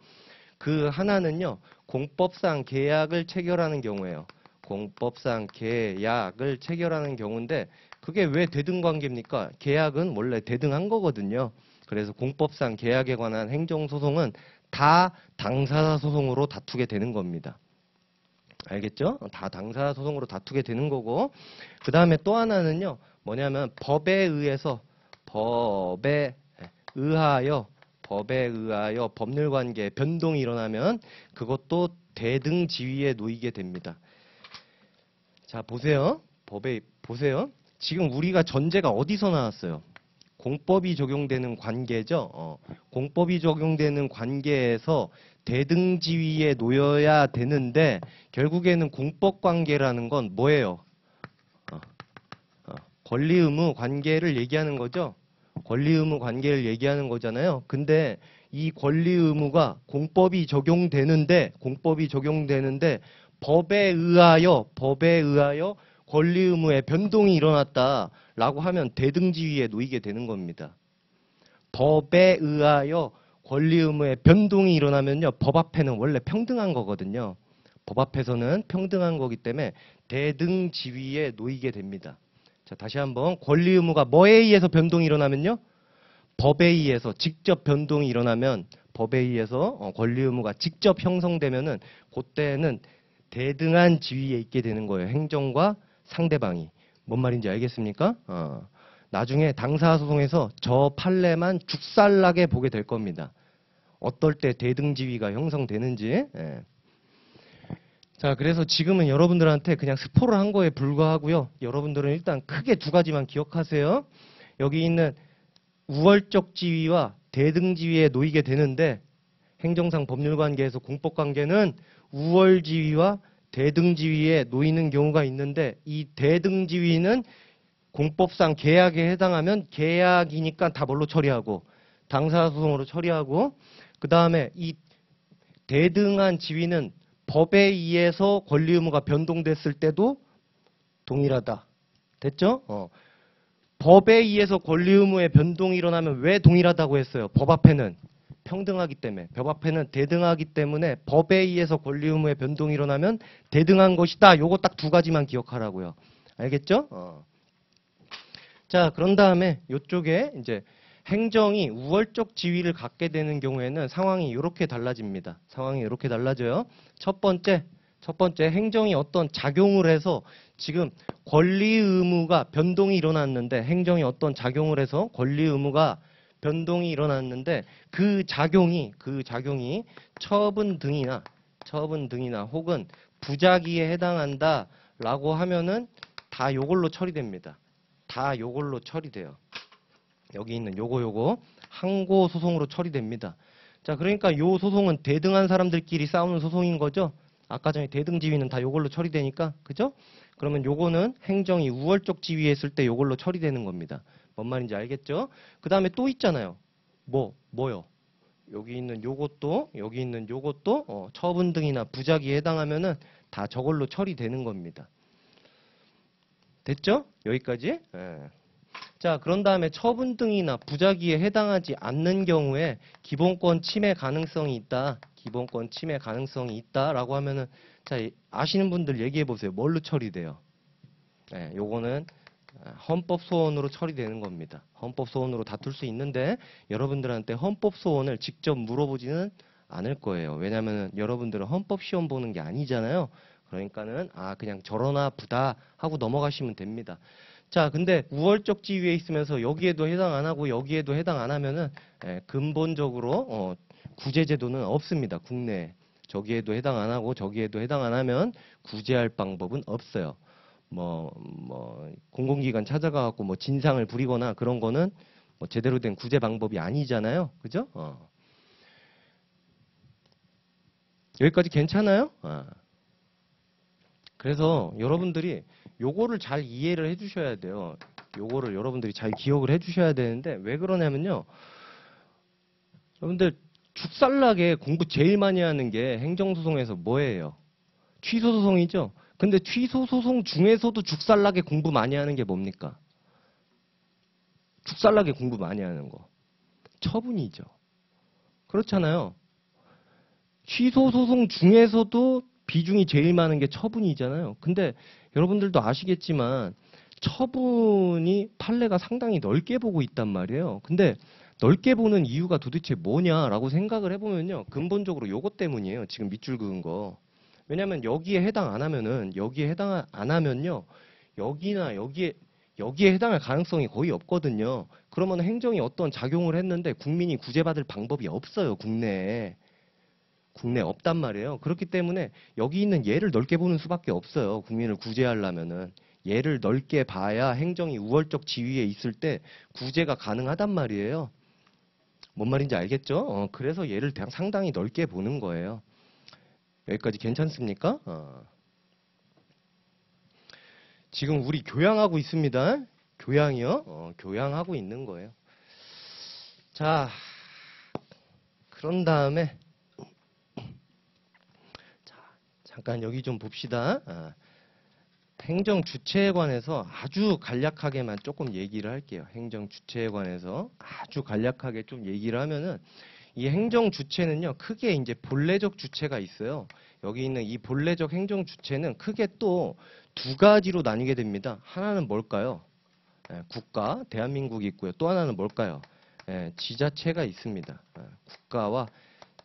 그 하나는요. 공법상 계약을 체결하는 경우예요. 공법상 계약을 체결하는 경우인데 그게 왜 대등관계입니까? 계약은 원래 대등한 거거든요. 그래서 공법상 계약에 관한 행정소송은 다 당사자 소송으로 다투게 되는 겁니다. 알겠죠? 다 당사자 소송으로 다투게 되는 거고 그 다음에 또 하나는요. 뭐냐면 법에 의하여 법률관계에 변동이 일어나면 그것도 대등지위에 놓이게 됩니다. 자 보세요. 법에 보세요. 지금 우리가 전제가 어디서 나왔어요? 공법이 적용되는 관계죠. 공법이 적용되는 관계에서 대등지위에 놓여야 되는데 결국에는 공법관계라는 건 뭐예요? 권리의무 관계를 얘기하는 거죠. 권리의무 관계를 얘기하는 거잖아요. 근데 이 권리의무가 공법이 적용되는데 법에 의하여 권리의무에 변동이 일어났다라고 하면 대등지위에 놓이게 되는 겁니다. 법에 의하여 권리의무에 변동이 일어나면요. 법 앞에는 원래 평등한 거거든요. 법 앞에서는 평등한 거기 때문에 대등지위에 놓이게 됩니다. 자, 다시 한번 권리의무가 뭐에 의해서 변동이 일어나면요? 법에 의해서 직접 변동이 일어나면 법에 의해서 권리의무가 직접 형성되면은 그때는 대등한 지위에 있게 되는 거예요. 행정과 상대방이. 뭔 말인지 알겠습니까? 나중에 당사소송에서 저 판례만 죽살나게 보게 될 겁니다. 어떨 때 대등지위가 형성되는지. 예. 자, 그래서 지금은 여러분들한테 그냥 스포를 한 거에 불과하고요. 여러분들은 일단 크게 두 가지만 기억하세요. 여기 있는 우월적 지위와 대등지위에 놓이게 되는데 행정상 법률관계에서 공법관계는 우월지위와 대등지위에 놓이는 경우가 있는데 이 대등지위는 공법상 계약에 해당하면 계약이니까 다 뭘로 처리하고 당사소송으로 처리하고 그 다음에 이 대등한 지위는 법에 의해서 권리의무가 변동됐을 때도 동일하다. 됐죠? 법에 의해서 권리의무의 변동이 일어나면 왜 동일하다고 했어요? 법 앞에는 평등하기 때문에. 법 앞에는 대등하기 때문에 법에 의해서 권리의무의 변동이 일어나면 대등한 것이다. 요거 딱 두 가지만 기억하라고요. 알겠죠? 자, 그런 다음에 이쪽에 이제 행정이 우월적 지위를 갖게 되는 경우에는 상황이 이렇게 달라집니다. 상황이 이렇게 달라져요. 첫 번째 행정이 어떤 작용을 해서 지금 권리 의무가 변동이 일어났는데 행정이 어떤 작용을 해서 권리 의무가 변동이 일어났는데 그 작용이 처분 등이나 혹은 부작위에 해당한다라고 하면은 다 요걸로 처리됩니다. 다 요걸로 처리돼요. 여기 있는 요거 항고 소송으로 처리됩니다. 자, 그러니까 요 소송은 대등한 사람들끼리 싸우는 소송인 거죠. 아까 전에 대등 지위는 다 요걸로 처리되니까, 그죠? 그러면 요거는 행정이 우월적 지위에 있을 때 요걸로 처리되는 겁니다. 뭔 말인지 알겠죠? 그 다음에 또 있잖아요. 뭐요? 여기 있는 요것도 처분 등이나 부작위에 해당하면은 다 저걸로 처리되는 겁니다. 됐죠? 여기까지? 예. 자, 그런 다음에 처분 등이나 부작위에 해당하지 않는 경우에 기본권 침해 가능성이 있다라고 하면은 자, 아시는 분들 얘기해 보세요. 뭘로 처리돼요? 네, 요거는 헌법 소원으로 처리되는 겁니다. 헌법 소원으로 다툴 수 있는데 여러분들한테 헌법 소원을 직접 물어보지는 않을 거예요. 왜냐면은 여러분들은 헌법 시험 보는 게 아니잖아요. 그러니까는 그냥 저러나 보다 하고 넘어가시면 됩니다. 자, 근데 우월적 지위에 있으면서 여기에도 해당 안 하고 여기에도 해당 안 하면은 근본적으로 구제제도는 없습니다. 국내에. 저기에도 해당 안 하고 저기에도 해당 안 하면 구제할 방법은 없어요. 공공기관 찾아가갖고 진상을 부리거나 그런 거는 제대로 된 구제 방법이 아니잖아요. 그죠? 여기까지 괜찮아요? 그래서 여러분들이 요거를 잘 이해를 해 주셔야 돼요. 요거를 여러분들이 잘 기억을 해 주셔야 되는데 왜 그러냐면요. 여러분들 죽살나게 공부 제일 많이 하는 게 행정소송에서 뭐예요? 취소소송이죠. 근데 취소 소송 중에서도 죽살나게 공부 많이 하는 게 뭡니까? 죽살나게 공부 많이 하는 거. 처분이죠. 그렇잖아요. 취소 소송 중에서도 비중이 제일 많은 게 처분이잖아요. 근데 여러분들도 아시겠지만 처분이 판례가 상당히 넓게 보고 있단 말이에요. 근데 넓게 보는 이유가 도대체 뭐냐라고 생각을 해보면요. 근본적으로 요것 때문이에요. 지금 밑줄 그은 거. 왜냐면 여기에 해당 안 하면은 여기에 해당 안 하면요. 여기나 여기에 해당할 가능성이 거의 없거든요. 그러면 행정이 어떤 작용을 했는데 국민이 구제받을 방법이 없어요. 국내에 없단 말이에요. 그렇기 때문에 여기 있는 예를 넓게 보는 수밖에 없어요. 국민을 구제하려면은 예를 넓게 봐야 행정이 우월적 지위에 있을 때 구제가 가능하단 말이에요. 뭔 말인지 알겠죠? 그래서 예를 상당히 넓게 보는 거예요. 여기까지 괜찮습니까? 지금 우리 교양하고 있습니다. 교양이요? 교양하고 있는 거예요. 자, 그런 다음에 자, 잠깐 여기 좀 봅시다. 행정 주체에 관해서 아주 간략하게만 조금 얘기를 할게요. 행정 주체에 관해서 아주 간략하게 좀 얘기를 하면은 이 행정 주체는요, 크게 이제 본래적 주체가 있어요. 여기 있는 이 본래적 행정 주체는 크게 또 두 가지로 나뉘게 됩니다. 하나는 뭘까요? 국가, 대한민국이 있고요. 또 하나는 뭘까요? 지자체가 있습니다. 국가와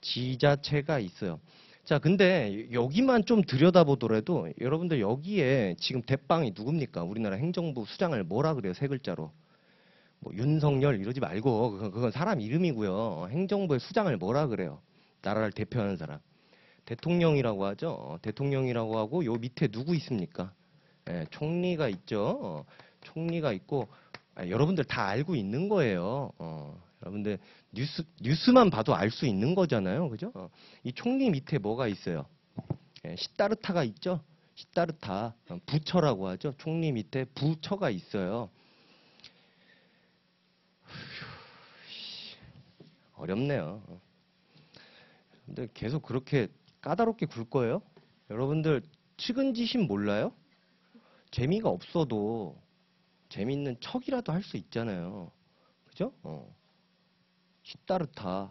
지자체가 있어요. 자, 근데 여기만 좀 들여다보더라도 여러분들 여기에 지금 대빵이 누굽니까? 우리나라 행정부 수장을 뭐라 그래요? 세 글자로. 뭐 윤석열 이러지 말고 그건 사람 이름이고요. 행정부의 수장을 뭐라 그래요? 나라를 대표하는 사람. 대통령이라고 하죠. 대통령이라고 하고 요 밑에 누구 있습니까? 총리가 있죠. 총리가 있고 여러분들 다 알고 있는 거예요. 여러분들 뉴스만 봐도 알 수 있는 거잖아요. 그죠? 이 총리 밑에 뭐가 있어요? 시따르타가 있죠. 시따르타 부처라고 하죠. 총리 밑에 부처가 있어요. 어렵네요. 근데 계속 그렇게 까다롭게 굴 거예요? 여러분들 측은지심 몰라요? 재미가 없어도 재밌는 척이라도 할 수 있잖아요. 그죠? 시따르타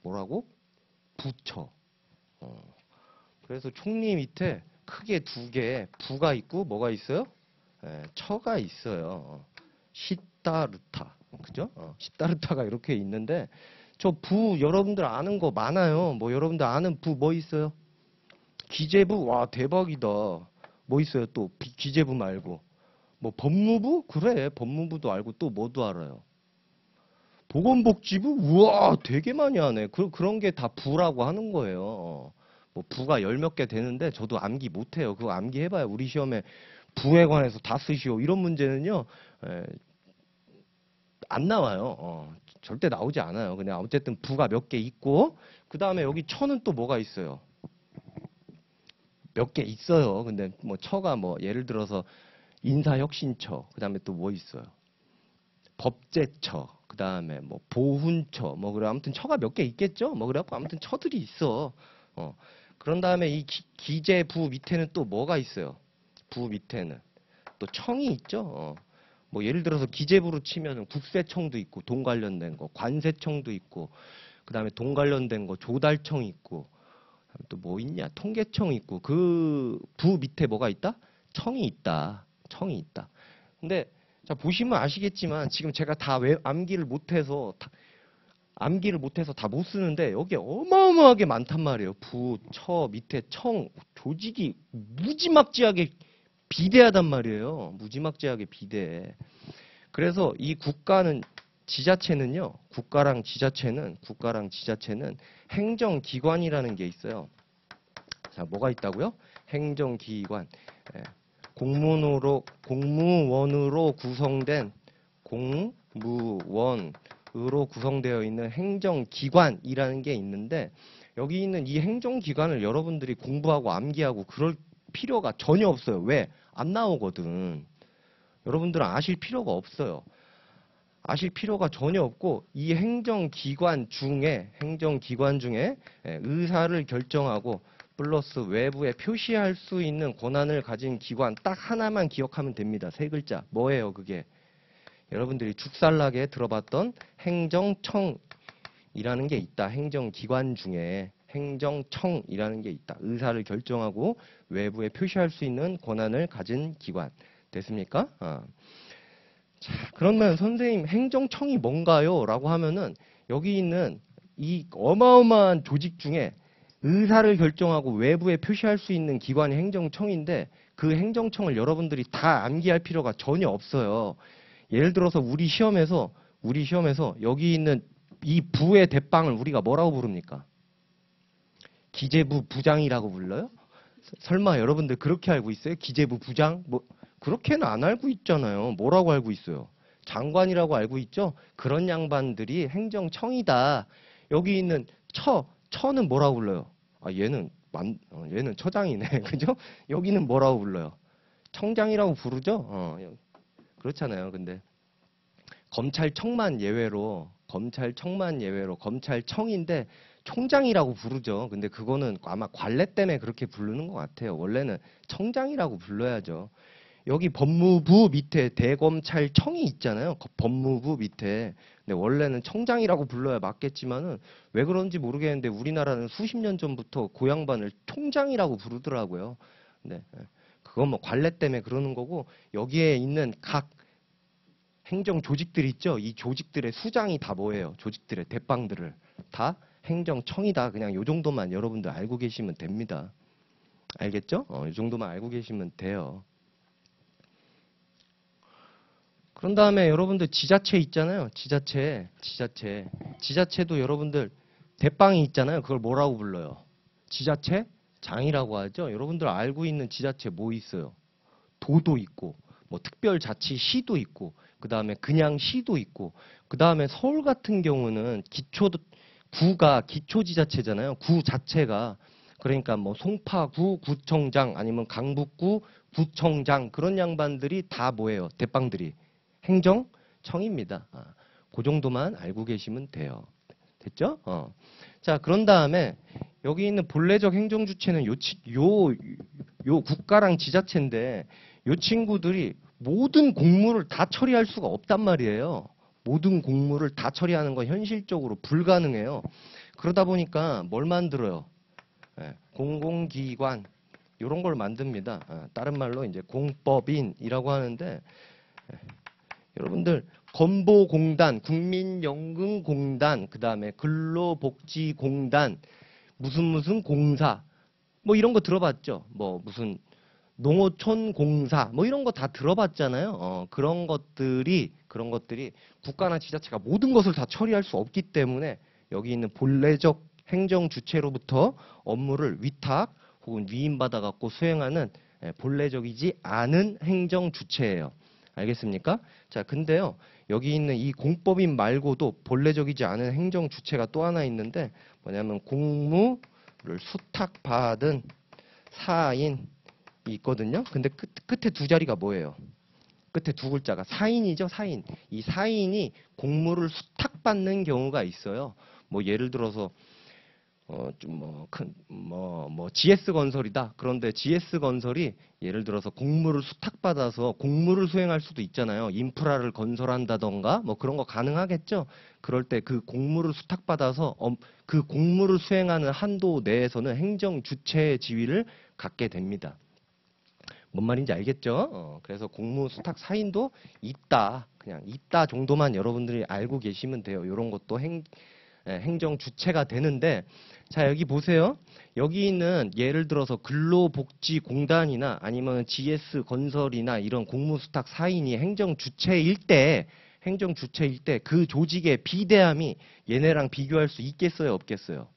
뭐라고? 부처. 그래서 총리 밑에 크게 두 개 부가 있고 뭐가 있어요? 처가 있어요. 시따르타. 그죠? 시따르타가 이렇게 있는데 저 부 여러분들 아는 거 많아요. 뭐 여러분들 아는 부 뭐 있어요? 기재부? 와 대박이다. 뭐 있어요 또 기재부 말고. 뭐 법무부? 그래 법무부도 알고 또 뭐도 알아요? 보건복지부? 우와 되게 많이 하네. 그런 게 다 부라고 하는 거예요. 뭐 부가 열 몇 개 되는데 저도 암기 못해요. 그거 암기해봐요. 우리 시험에 부에 관해서 다 쓰시오. 이런 문제는요. 안 나와요. 절대 나오지 않아요. 그냥 어쨌든 부가 몇 개 있고 그 다음에 여기 처는 또 뭐가 있어요? 몇 개 있어요. 근데 뭐 처가 뭐 예를 들어서 인사혁신처 그 다음에 또 뭐 있어요? 법제처 그 다음에 뭐 보훈처 뭐 그래 아무튼 처가 몇 개 있겠죠. 뭐 그래갖고 아무튼 처들이 있어. 그런 다음에 이 기재부 밑에는 또 뭐가 있어요? 부 밑에는 또 청이 있죠. 뭐 예를 들어서 기재부로 치면은 국세청도 있고 돈 관련된 거, 관세청도 있고, 그 다음에 돈 관련된 거 조달청 있고, 또 뭐 있냐? 통계청 있고, 그 부 밑에 뭐가 있다? 청이 있다. 청이 있다. 근데 자 보시면 아시겠지만 지금 제가 다 암기를 못해서 다 못 쓰는데 여기 어마어마하게 많단 말이에요. 부, 처, 밑에 청, 조직이 무지막지하게 비대하단 말이에요. 무지막지하게 비대해. 그래서 이 지자체는요. 국가랑 지자체는 행정기관이라는 게 있어요. 자, 뭐가 있다고요? 행정기관. 공무원으로 구성되어 있는 행정기관이라는 게 있는데 여기 있는 이 행정기관을 여러분들이 공부하고 암기하고 그럴 필요가 전혀 없어요. 왜? 안 나오거든. 여러분들은 아실 필요가 없어요. 아실 필요가 전혀 없고 이 행정기관 중에 의사를 결정하고 플러스 외부에 표시할 수 있는 권한을 가진 기관 딱 하나만 기억하면 됩니다. 세 글자. 뭐예요 그게? 여러분들이 죽살나게 들어봤던 행정청이라는 게 있다. 행정기관 중에 행정청이라는 게 있다. 의사를 결정하고 외부에 표시할 수 있는 권한을 가진 기관. 됐습니까? 자, 그러면 선생님 행정청이 뭔가요? 라고 하면은 여기 있는 이 어마어마한 조직 중에 의사를 결정하고 외부에 표시할 수 있는 기관이 행정청인데 그 행정청을 여러분들이 다 암기할 필요가 전혀 없어요. 예를 들어서 우리 시험에서 여기 있는 이 부의 대빵을 우리가 뭐라고 부릅니까? 기재부 부장이라고 불러요? 설마 여러분들 그렇게 알고 있어요? 기재부 부장? 뭐 그렇게는 안 알고 있잖아요. 뭐라고 알고 있어요? 장관이라고 알고 있죠? 그런 양반들이 행정청이다. 여기 있는 처는 뭐라고 불러요? 얘는 처장이네. 그죠? 여기는 뭐라고 불러요? 청장이라고 부르죠? 그렇잖아요. 근데 검찰청만 예외로 검찰청인데 총장이라고 부르죠. 근데 그거는 아마 관례 때문에 그렇게 부르는 것 같아요. 원래는 청장이라고 불러야죠. 여기 법무부 밑에 대검찰청이 있잖아요. 법무부 밑에. 근데 원래는 청장이라고 불러야 맞겠지만은 왜 그런지 모르겠는데 우리나라는 수십 년 전부터 그 양반을 총장이라고 부르더라고요. 네. 그건 뭐 관례 때문에 그러는 거고 여기에 있는 각 행정 조직들 있죠. 이 조직들의 수장이 다 뭐예요? 조직들의 대빵들을 다 행정청이다. 그냥 요 정도만 여러분들 알고 계시면 됩니다. 알겠죠? 이 정도만 알고 계시면 돼요. 그런 다음에 여러분들 지자체 있잖아요. 지자체도 여러분들 대빵이 있잖아요. 그걸 뭐라고 불러요? 지자체 장이라고 하죠. 여러분들 알고 있는 지자체 뭐 있어요? 도도 있고 뭐 특별자치시도 있고 그 다음에 그냥 시도 있고 그 다음에 서울 같은 경우는 구가 기초지자체잖아요. 구 자체가 그러니까 뭐 송파구 구청장 아니면 강북구 구청장 그런 양반들이 다 뭐예요? 대빵들이 행정청입니다. 그 정도만 알고 계시면 돼요. 됐죠? 자, 그런 다음에 여기 있는 본래적 행정주체는 요 국가랑 지자체인데 요 친구들이 모든 공무를 다 처리할 수가 없단 말이에요. 모든 공무를 다 처리하는 건 현실적으로 불가능해요. 그러다 보니까 뭘 만들어요? 공공기관 이런 걸 만듭니다. 다른 말로 이제 공법인이라고 하는데 여러분들 건보공단, 국민연금공단, 그 다음에 근로복지공단, 무슨 공사 뭐 이런 거 들어봤죠? 뭐 무슨 농어촌공사 뭐 이런 거 다 들어봤잖아요. 그런 것들이 국가나 지자체가 모든 것을 다 처리할 수 없기 때문에 여기 있는 본래적 행정 주체로부터 업무를 위탁 혹은 위임받아 갖고 수행하는 본래적이지 않은 행정 주체예요. 알겠습니까? 자, 근데요. 여기 있는 이 공법인 말고도 본래적이지 않은 행정 주체가 또 하나 있는데 뭐냐면 공무를 수탁받은 사인이 있거든요. 근데 끝에 두 자리가 뭐예요? 끝에 두 글자가 사인이죠, 사인. 이 사인이 공무를 수탁받는 경우가 있어요. 뭐 예를 들어서 GS 건설이다. 그런데 GS 건설이 예를 들어서 공무를 수탁받아서 공무를 수행할 수도 있잖아요. 인프라를 건설한다던가 뭐 그런 거 가능하겠죠. 그럴 때 그 공무를 수탁받아서 그 공무를 수행하는 한도 내에서는 행정 주체의 지위를 갖게 됩니다. 뭔 말인지 알겠죠? 그래서 공무 수탁 사인도 있다. 그냥 있다 정도만 여러분들이 알고 계시면 돼요. 이런 것도 행정 주체가 되는데 자 여기 보세요. 여기 있는 예를 들어서 근로복지공단이나 아니면 GS 건설이나 이런 공무수탁 사인이 행정 주체일 때 그 조직의 비대함이 얘네랑 비교할 수 있겠어요, 없겠어요?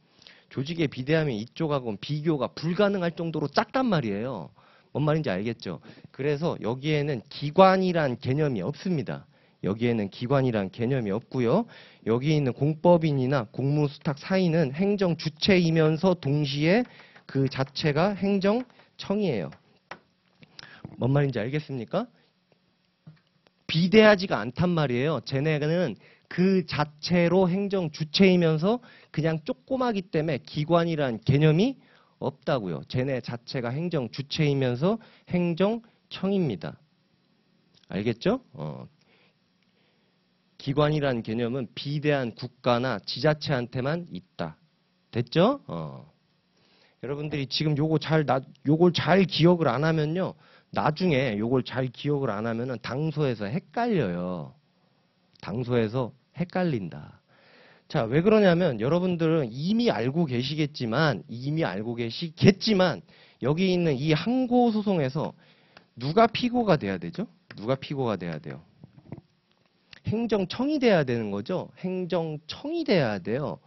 조직의 비대함이 이쪽하고는 비교가 불가능할 정도로 작단 말이에요. 뭔 말인지 알겠죠? 그래서 여기에는 기관이란 개념이 없습니다. 여기에는 기관이란 개념이 없고요. 여기 있는 공법인이나 공무수탁 사인은 행정 주체이면서 동시에 그 자체가 행정청이에요. 뭔 말인지 알겠습니까? 비대하지가 않단 말이에요. 쟤네는 그 자체로 행정 주체이면서 그냥 조그마기 때문에 기관이란 개념이 없다고요. 쟤네 자체가 행정 주체이면서 행정청입니다. 알겠죠? 기관이라는 개념은 비대한 국가나 지자체한테만 있다. 됐죠? 여러분들이 지금 요걸 잘 기억을 안 하면요. 나중에 요걸 잘 기억을 안 하면은 당소에서 헷갈려요. 당소에서 헷갈린다. 자, 왜 그러냐면 여러분들은 이미 알고 계시겠지만 여기 있는 이 항고소송에서 누가 피고가 돼야 되죠? 누가 피고가 돼야 돼요? 행정청이 돼야 되는 거죠. 행정청이 돼야 돼요.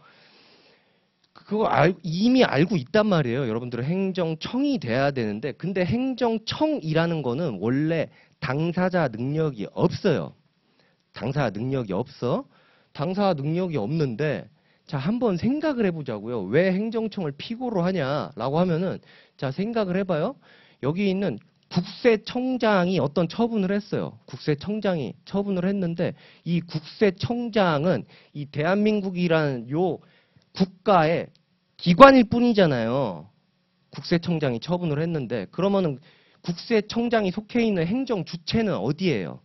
그거 이미 알고 있단 말이에요. 여러분들은 행정청이 돼야 되는데 근데 행정청이라는 거는 원래 당사자 능력이 없어요. 당사자 능력이 없어. 당사자 능력이 없는데 자, 한번 생각을 해보자고요. 왜 행정청을 피고로 하냐라고 하면은 자, 생각을 해봐요. 여기 있는 국세청장이 어떤 처분을 했어요. 국세청장이 처분을 했는데 이 국세청장은 이 대한민국이라는 요 국가의 기관일 뿐이잖아요. 국세청장이 처분을 했는데 그러면은 국세청장이 속해 있는 행정 주체는 어디예요?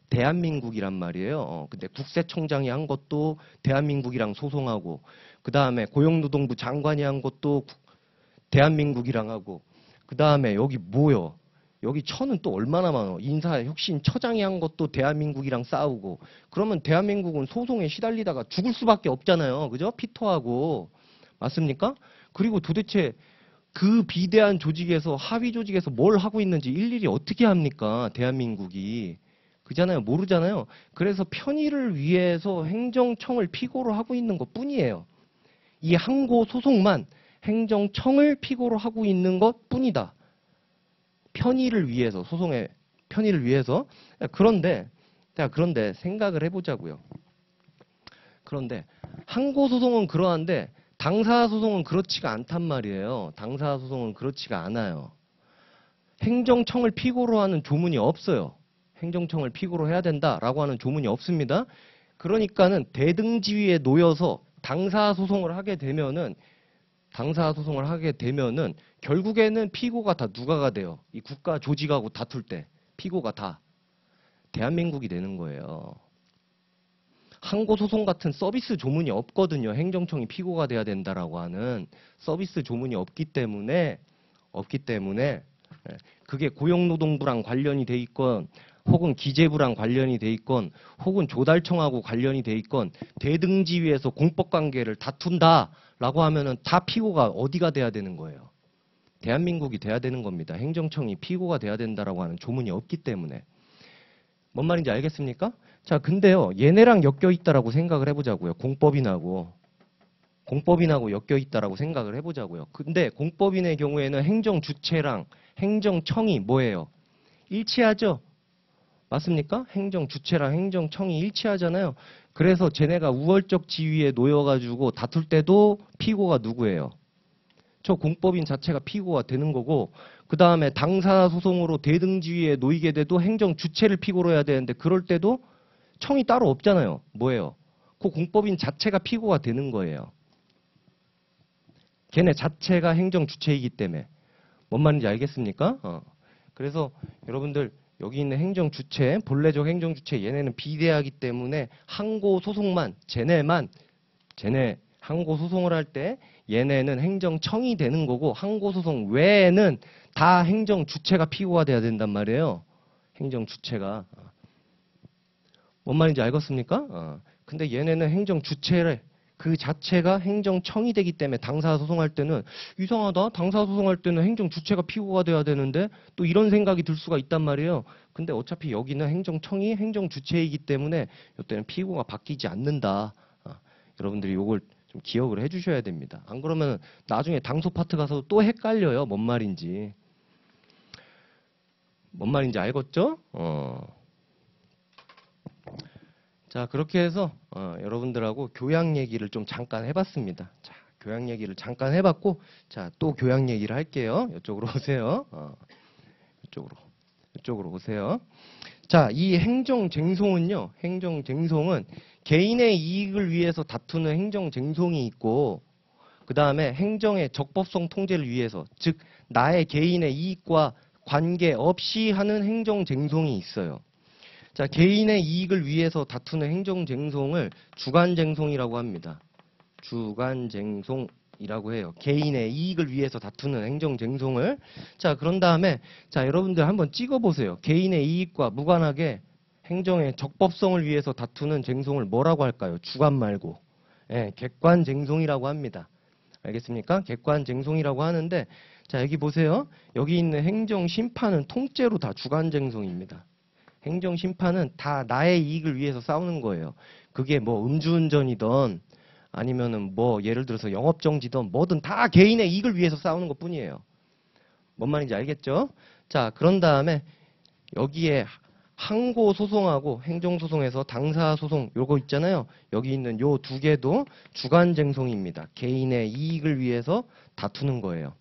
대한민국이란 말이에요. 근데 국세청장이 한 것도 대한민국이랑 소송하고 그 다음에 고용노동부 장관이 한 것도 대한민국이랑 하고 그 다음에 여기 뭐요? 여기 처는 또 얼마나 많아? 인사혁신처장이 한 것도 대한민국이랑 싸우고 그러면 대한민국은 소송에 시달리다가 죽을 수밖에 없잖아요. 그죠? 피토하고 맞습니까? 그리고 도대체 그 비대한 조직에서 하위 조직에서 뭘 하고 있는지 일일이 어떻게 합니까? 대한민국이. 그잖아요. 모르잖아요. 그래서 편의를 위해서 행정청을 피고로 하고 있는 것 뿐이에요. 이 항고 소송만 행정청을 피고로 하고 있는 것 뿐이다. 편의를 위해서, 소송의 편의를 위해서. 그런데 생각을 해보자고요. 그런데 항고 소송은 그러한데 당사 소송은 그렇지가 않단 말이에요. 당사 소송은 그렇지가 않아요. 행정청을 피고로 하는 조문이 없어요. 행정청을 피고로 해야 된다라고 하는 조문이 없습니다. 그러니까는 대등지위에 놓여서 당사 소송을 하게 되면은 결국에는 피고가 다 누가가 돼요. 이 국가 조직하고 다툴 때 피고가 다 대한민국이 되는 거예요. 항고소송 같은 서비스 조문이 없거든요. 행정청이 피고가 돼야 된다라고 하는 서비스 조문이 없기 때문에 그게 고용노동부랑 관련이 돼 있건 혹은 기재부랑 관련이 돼 있건 혹은 조달청하고 관련이 돼 있건 대등지위에서 공법관계를 다툰다라고 하면은 다 피고가 어디가 돼야 되는 거예요? 대한민국이 돼야 되는 겁니다. 행정청이 피고가 돼야 된다라고 하는 조문이 없기 때문에. 뭔 말인지 알겠습니까? 자, 근데요. 얘네랑 엮여 있다라고 생각을 해보자고요. 공법인하고 엮여 있다라고 생각을 해보자고요. 근데 공법인의 경우에는 행정주체랑 행정청이 뭐예요? 일치하죠? 맞습니까? 행정주체랑 행정청이 일치하잖아요. 그래서 쟤네가 우월적 지위에 놓여가지고 다툴 때도 피고가 누구예요? 저 공법인 자체가 피고가 되는 거고 그 다음에 당사소송으로 대등지위에 놓이게 돼도 행정주체를 피고로 해야 되는데 그럴 때도 청이 따로 없잖아요. 뭐예요? 그 공법인 자체가 피고가 되는 거예요. 걔네 자체가 행정주체이기 때문에. 뭔 말인지 알겠습니까? 그래서 여러분들 여기 있는 행정주체, 본래적 행정주체 얘네는 비대하기 때문에 항고소송만 쟤네 항고소송을 할 때 얘네는 행정청이 되는 거고 항고소송 외에는 다 행정주체가 피고가 돼야 된단 말이에요. 행정주체가. 뭔 말인지 알겠습니까? 근데 얘네는 행정주체를 그 자체가 행정청이 되기 때문에 당사소송할 때는 이상하다. 당사소송할 때는 행정주체가 피고가 돼야 되는데 또 이런 생각이 들 수가 있단 말이에요. 근데 어차피 여기는 행정청이 행정주체이기 때문에 이때는 피고가 바뀌지 않는다. 여러분들이 이걸 좀 기억을 해주셔야 됩니다. 안 그러면 나중에 당소 파트 가서 또 헷갈려요. 뭔 말인지. 뭔 말인지 알겠죠? 자, 그렇게 해서 여러분들하고 교양 얘기를 좀 잠깐 해봤습니다. 자, 교양 얘기를 잠깐 해봤고, 자, 또 교양 얘기를 할게요. 이쪽으로 오세요. 이쪽으로 오세요. 자, 이 행정쟁송은요, 행정쟁송은 개인의 이익을 위해서 다투는 행정쟁송이 있고, 그 다음에 행정의 적법성 통제를 위해서, 즉 나의 개인의 이익과 관계없이 하는 행정쟁송이 있어요. 자, 개인의 이익을 위해서 다투는 행정쟁송을 주관쟁송이라고 합니다. 주관쟁송이라고 해요. 개인의 이익을 위해서 다투는 행정쟁송을. 자, 그런 다음에 자, 여러분들 한번 찍어보세요. 개인의 이익과 무관하게 행정의 적법성을 위해서 다투는 쟁송을 뭐라고 할까요? 주관 말고. 예, 객관쟁송이라고 합니다. 알겠습니까? 객관쟁송이라고 하는데, 자, 여기 보세요. 여기 있는 행정심판은 통째로 다 주관쟁송입니다. 행정심판은 다 나의 이익을 위해서 싸우는 거예요. 그게 뭐 음주운전이든 아니면은 뭐 예를 들어서 영업정지든 뭐든 다 개인의 이익을 위해서 싸우는 것 뿐이에요. 뭔 말인지 알겠죠? 자, 그런 다음에 여기에 항고소송하고 행정소송에서 당사소송 요거 있잖아요. 여기 있는 요 두 개도 주관쟁송입니다. 개인의 이익을 위해서 다투는 거예요.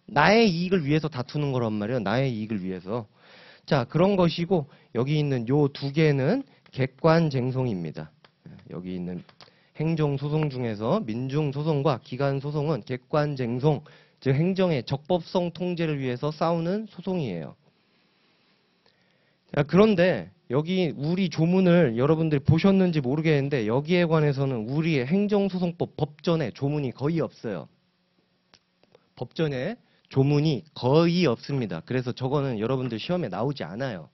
나의 이익을 위해서 다투는 거란 말이에요. 나의 이익을 위해서. 자, 그런 것이고 여기 있는 요 두 개는 객관쟁송입니다. 여기 있는 행정소송 중에서 민중소송과 기관소송은 객관쟁송, 즉 행정의 적법성 통제를 위해서 싸우는 소송이에요. 자, 그런데 여기 우리 조문을 여러분들이 보셨는지 모르겠는데 여기에 관해서는 우리의 행정소송법 법전에 조문이 거의 없어요. 법전에 조문이 거의 없습니다. 그래서 저거는 여러분들 시험에 나오지 않아요.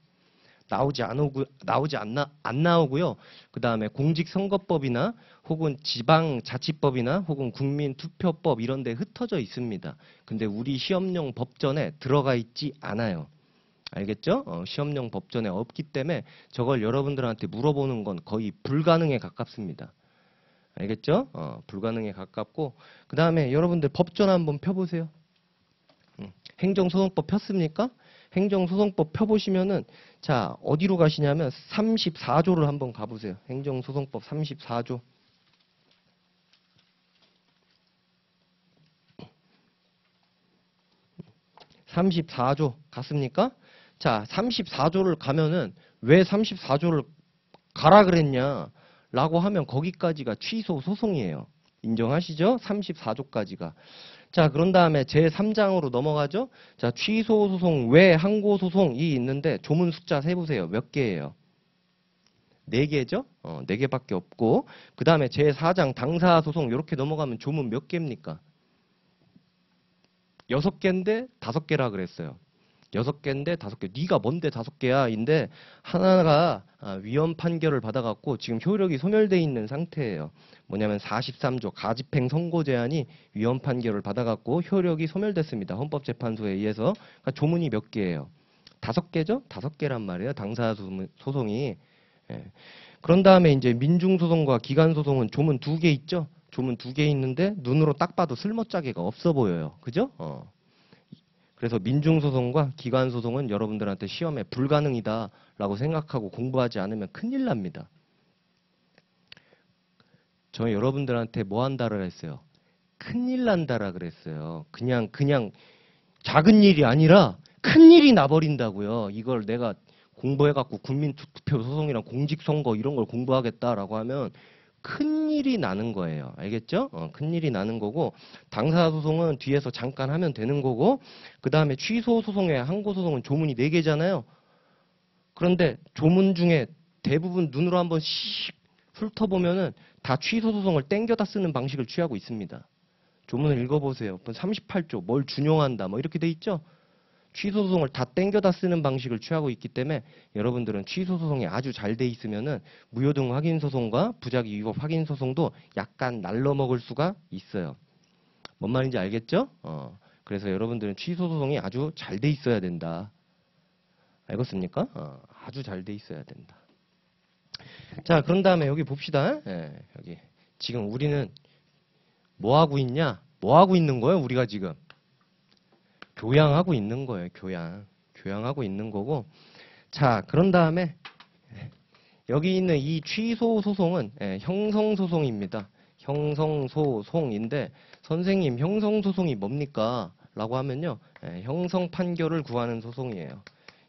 안 나오고요. 그 다음에 공직선거법이나 혹은 지방자치법이나 혹은 국민투표법 이런 데 흩어져 있습니다. 근데 우리 시험용 법전에 들어가 있지 않아요. 알겠죠? 시험용 법전에 없기 때문에 저걸 여러분들한테 물어보는 건 거의 불가능에 가깝습니다. 알겠죠? 불가능에 가깝고 그 다음에 여러분들 법전 한번 펴보세요. 행정소송법 폈습니까? 행정소송법 펴보시면은 자, 어디로 가시냐면 34조를 한번 가보세요. 행정소송법 34조. 34조 갔습니까? 자, 34조를 가면은 왜 34조를 가라 그랬냐 라고 하면 거기까지가 취소 소송이에요. 인정하시죠? 34조까지가. 자, 그런 다음에 제3장으로 넘어가죠. 자, 취소 소송 외 항고 소송이 있는데 조문 숫자 세보세요. 몇 개예요? 4개죠? 4개밖에 없고 그 다음에 제4장 당사 소송 이렇게 넘어가면 조문 몇 개입니까? 6개인데 5개라 그랬어요. 6개인데 5개. 네가 뭔데 5개야? 인데 하나가 위헌 판결을 받아갖고 지금 효력이 소멸돼 있는 상태예요. 뭐냐면 43조 가집행 선고 제한이 위헌 판결을 받아갖고 효력이 소멸됐습니다. 헌법재판소에 의해서. 그러니까 조문이 몇 개예요? 5개죠? 5개란 말이에요. 당사 소송이. 예. 그런 다음에 이제 민중소송과 기관소송은 조문 2개 있죠? 조문 2개 있는데 눈으로 딱 봐도 쓸모짜기가 없어 보여요. 그죠? 그래서 민중소송과 기관소송은 여러분들한테 시험에 불가능이다라고 생각하고 공부하지 않으면 큰일 납니다. 저 여러분들한테 뭐 한다라 했어요? 큰일 난다라 그랬어요. 그냥 작은 일이 아니라 큰일이 나버린다고요. 이걸 내가 공부해갖고 국민투표 소송이랑 공직선거 이런 걸 공부하겠다라고 하면 큰일이 나는 거예요. 알겠죠? 큰일이 나는 거고 당사소송은 뒤에서 잠깐 하면 되는 거고 그 다음에 취소소송에 항고소송은 조문이 4개잖아요. 그런데 조문 중에 대부분 눈으로 한번 씩 훑어보면은 다 취소소송을 땡겨다 쓰는 방식을 취하고 있습니다. 조문을 읽어보세요. 38조 뭘 준용한다 뭐 이렇게 돼 있죠? 취소소송을 다 땡겨다 쓰는 방식을 취하고 있기 때문에 여러분들은 취소소송이 아주 잘 돼 있으면은 무효등 확인소송과 부작위 위법 확인소송도 약간 날려먹을 수가 있어요. 뭔 말인지 알겠죠? 그래서 여러분들은 취소소송이 아주 잘 돼 있어야 된다. 알겠습니까? 아주 잘 돼 있어야 된다. 자, 그런 다음에 여기 봅시다. 예, 여기 지금 우리는 뭐 하고 있냐? 뭐 하고 있는 거예요? 우리가 지금 교양하고 있는 거예요. 교양하고 있는 거고. 자, 그런 다음에 여기 있는 이 취소 소송은 형성소송입니다. 형성소송인데 선생님 형성소송이 뭡니까? 라고 하면요. 형성 판결을 구하는 소송이에요.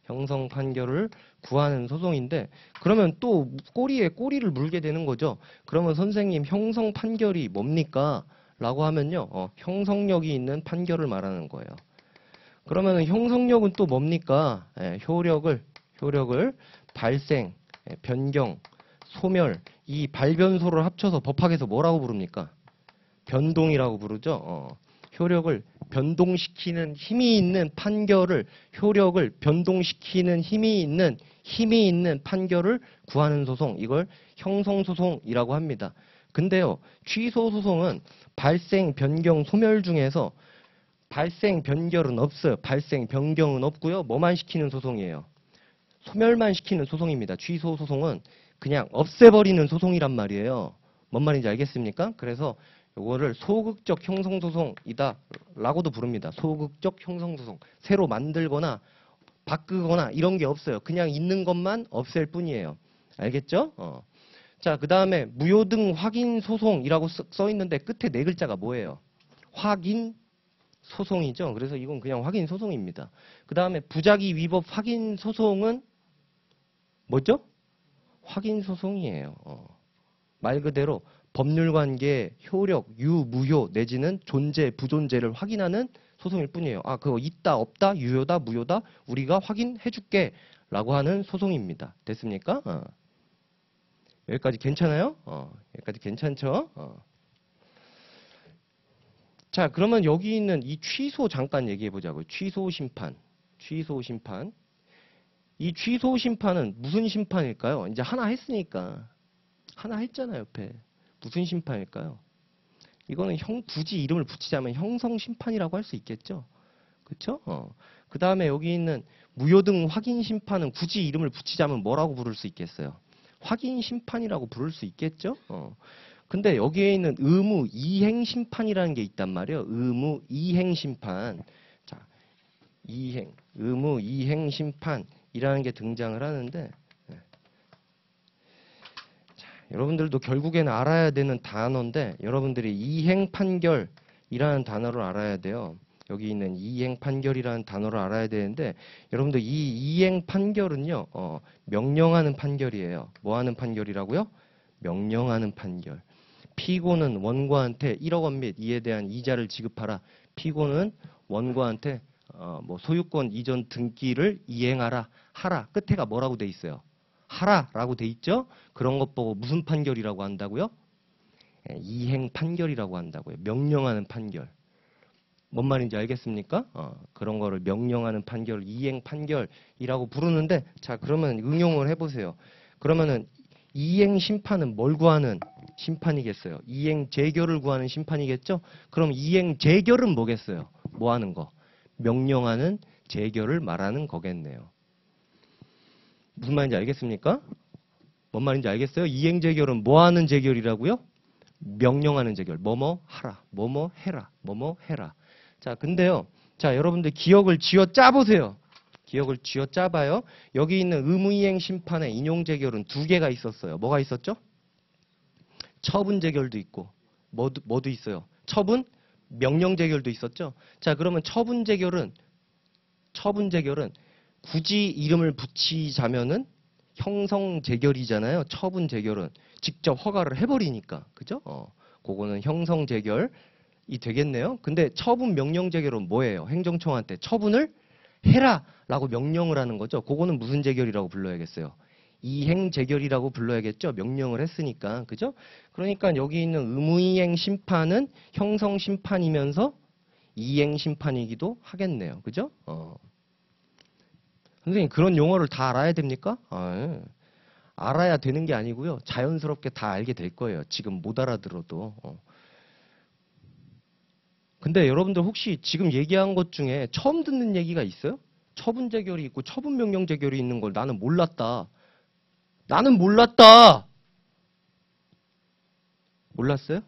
형성 판결을 구하는 소송인데 그러면 또 꼬리에 꼬리를 물게 되는 거죠. 그러면 선생님 형성 판결이 뭡니까? 라고 하면요. 형성력이 있는 판결을 말하는 거예요. 그러면 형성력은 또 뭡니까? 효력을 발생, 변경, 소멸, 이 발변소를 합쳐서 법학에서 뭐라고 부릅니까? 변동이라고 부르죠. 효력을 변동시키는 힘이 있는 판결을, 효력을 변동시키는 힘이 있는 판결을 구하는 소송, 이걸 형성소송이라고 합니다. 근데요, 취소소송은 발생, 변경, 소멸 중에서 발생, 변결은 없어요. 발생, 변경은 없고요. 뭐만 시키는 소송이에요? 소멸만 시키는 소송입니다. 취소 소송은 그냥 없애버리는 소송이란 말이에요. 뭔 말인지 알겠습니까? 그래서 이거를 소극적 형성소송이다 라고도 부릅니다. 소극적 형성소송. 새로 만들거나 바꾸거나 이런 게 없어요. 그냥 있는 것만 없앨 뿐이에요. 알겠죠? 자, 그 다음에 무효등 확인 소송이라고 써 있는데 끝에 네 글자가 뭐예요? 확인 소송이죠. 그래서 이건 그냥 확인 소송입니다. 그 다음에 부작위 위법 확인 소송은 뭐죠? 확인 소송이에요. 말 그대로 법률관계 효력, 유무효 내지는 존재, 부존재를 확인하는 소송일 뿐이에요. 아, 그거 있다, 없다, 유효다, 무효다 우리가 확인해 줄게 라고 하는 소송입니다. 됐습니까? 여기까지 괜찮아요? 여기까지 괜찮죠? 자, 그러면 여기 있는 이 취소 잠깐 얘기해 보자고요. 취소 심판. 이 취소 심판은 무슨 심판일까요? 이제 하나 했으니까. 하나 했잖아요, 옆에. 무슨 심판일까요? 이거는 굳이 이름을 붙이자면 형성 심판이라고 할 수 있겠죠? 그쵸? 그 다음에 여기 있는 무효등 확인 심판은 굳이 이름을 붙이자면 뭐라고 부를 수 있겠어요? 확인 심판이라고 부를 수 있겠죠? 근데 여기에 있는 의무 이행 심판이라는 게 있단 말이에요. 의무 이행 심판. 자, 의무 이행 심판이라는 게 등장을 하는데, 자, 여러분들도 결국에는 알아야 되는 단어인데, 여러분들이 이행 판결이라는 단어를 알아야 돼요. 여기 있는 이행 판결이라는 단어를 알아야 되는데, 여러분들 이 이행 판결은요, 명령하는 판결이에요. 뭐 하는 판결이라고요? 명령하는 판결. 피고는 원고한테 1억 원 및 이에 대한 이자를 지급하라. 피고는 원고한테 뭐 소유권 이전 등기를 이행하라. 하라. 끝에가 뭐라고 돼 있어요? 하라라고 돼 있죠? 그런 것 보고 무슨 판결이라고 한다고요? 이행 판결이라고 한다고요. 명령하는 판결. 뭔 말인지 알겠습니까? 그런 거를 명령하는 판결을 이행 판결이라고 부르는데, 자, 그러면 응용을 해보세요. 그러면은 이행 심판은 뭘 구하는 심판이겠어요? 이행 재결을 구하는 심판이겠죠? 그럼 이행 재결은 뭐겠어요? 뭐 하는 거? 명령하는 재결을 말하는 거겠네요. 무슨 말인지 알겠습니까? 뭔 말인지 알겠어요? 이행 재결은 뭐 하는 재결이라고요? 명령하는 재결. 뭐뭐 하라. 뭐뭐 해라. 뭐뭐 해라. 자, 근데요. 자, 여러분들 기억을 쥐어 짜보세요. 기억을 쥐어 짜봐요. 여기 있는 의무이행 심판의 인용재결은 두 개가 있었어요. 뭐가 있었죠? 처분재결도 있고 뭐도 있어요? 처분, 명령재결도 있었죠? 자, 그러면 처분재결은 굳이 이름을 붙이자면은 형성재결이잖아요. 처분재결은 직접 허가를 해버리니까. 그죠? 그거는 형성재결이 되겠네요. 근데 처분, 명령재결은 뭐예요? 행정청한테 처분을 해라 라고 명령을 하는 거죠. 그거는 무슨 재결이라고 불러야겠어요? 이행재결이라고 불러야겠죠. 명령을 했으니까. 그죠? 그러니까 여기 있는 의무이행 심판은 형성심판이면서 이행심판이기도 하겠네요. 그죠? 선생님, 그런 용어를 다 알아야 됩니까? 알아야 되는 게 아니고요. 자연스럽게 다 알게 될 거예요. 지금 못 알아들어도. 근데 여러분들 혹시 지금 얘기한 것 중에 처음 듣는 얘기가 있어요? 처분재결이 있고 처분명령재결이 있는 걸 나는 몰랐다. 나는 몰랐다. 몰랐어요?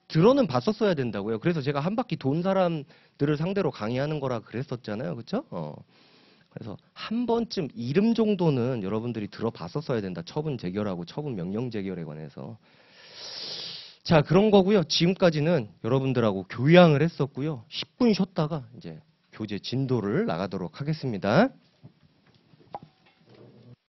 들어는 봤었어야 된다고요. 그래서 제가 한 바퀴 돈 사람들을 상대로 강의하는 거라 그랬었잖아요. 그렇죠? 그래서 한 번쯤 이름 정도는 여러분들이 들어봤었어야 된다. 처분재결하고 처분명령재결에 관해서. 자, 그런 거고요. 지금까지는 여러분들하고 교양을 했었고요. 10분 쉬었다가 이제 교재 진도를 나가도록 하겠습니다.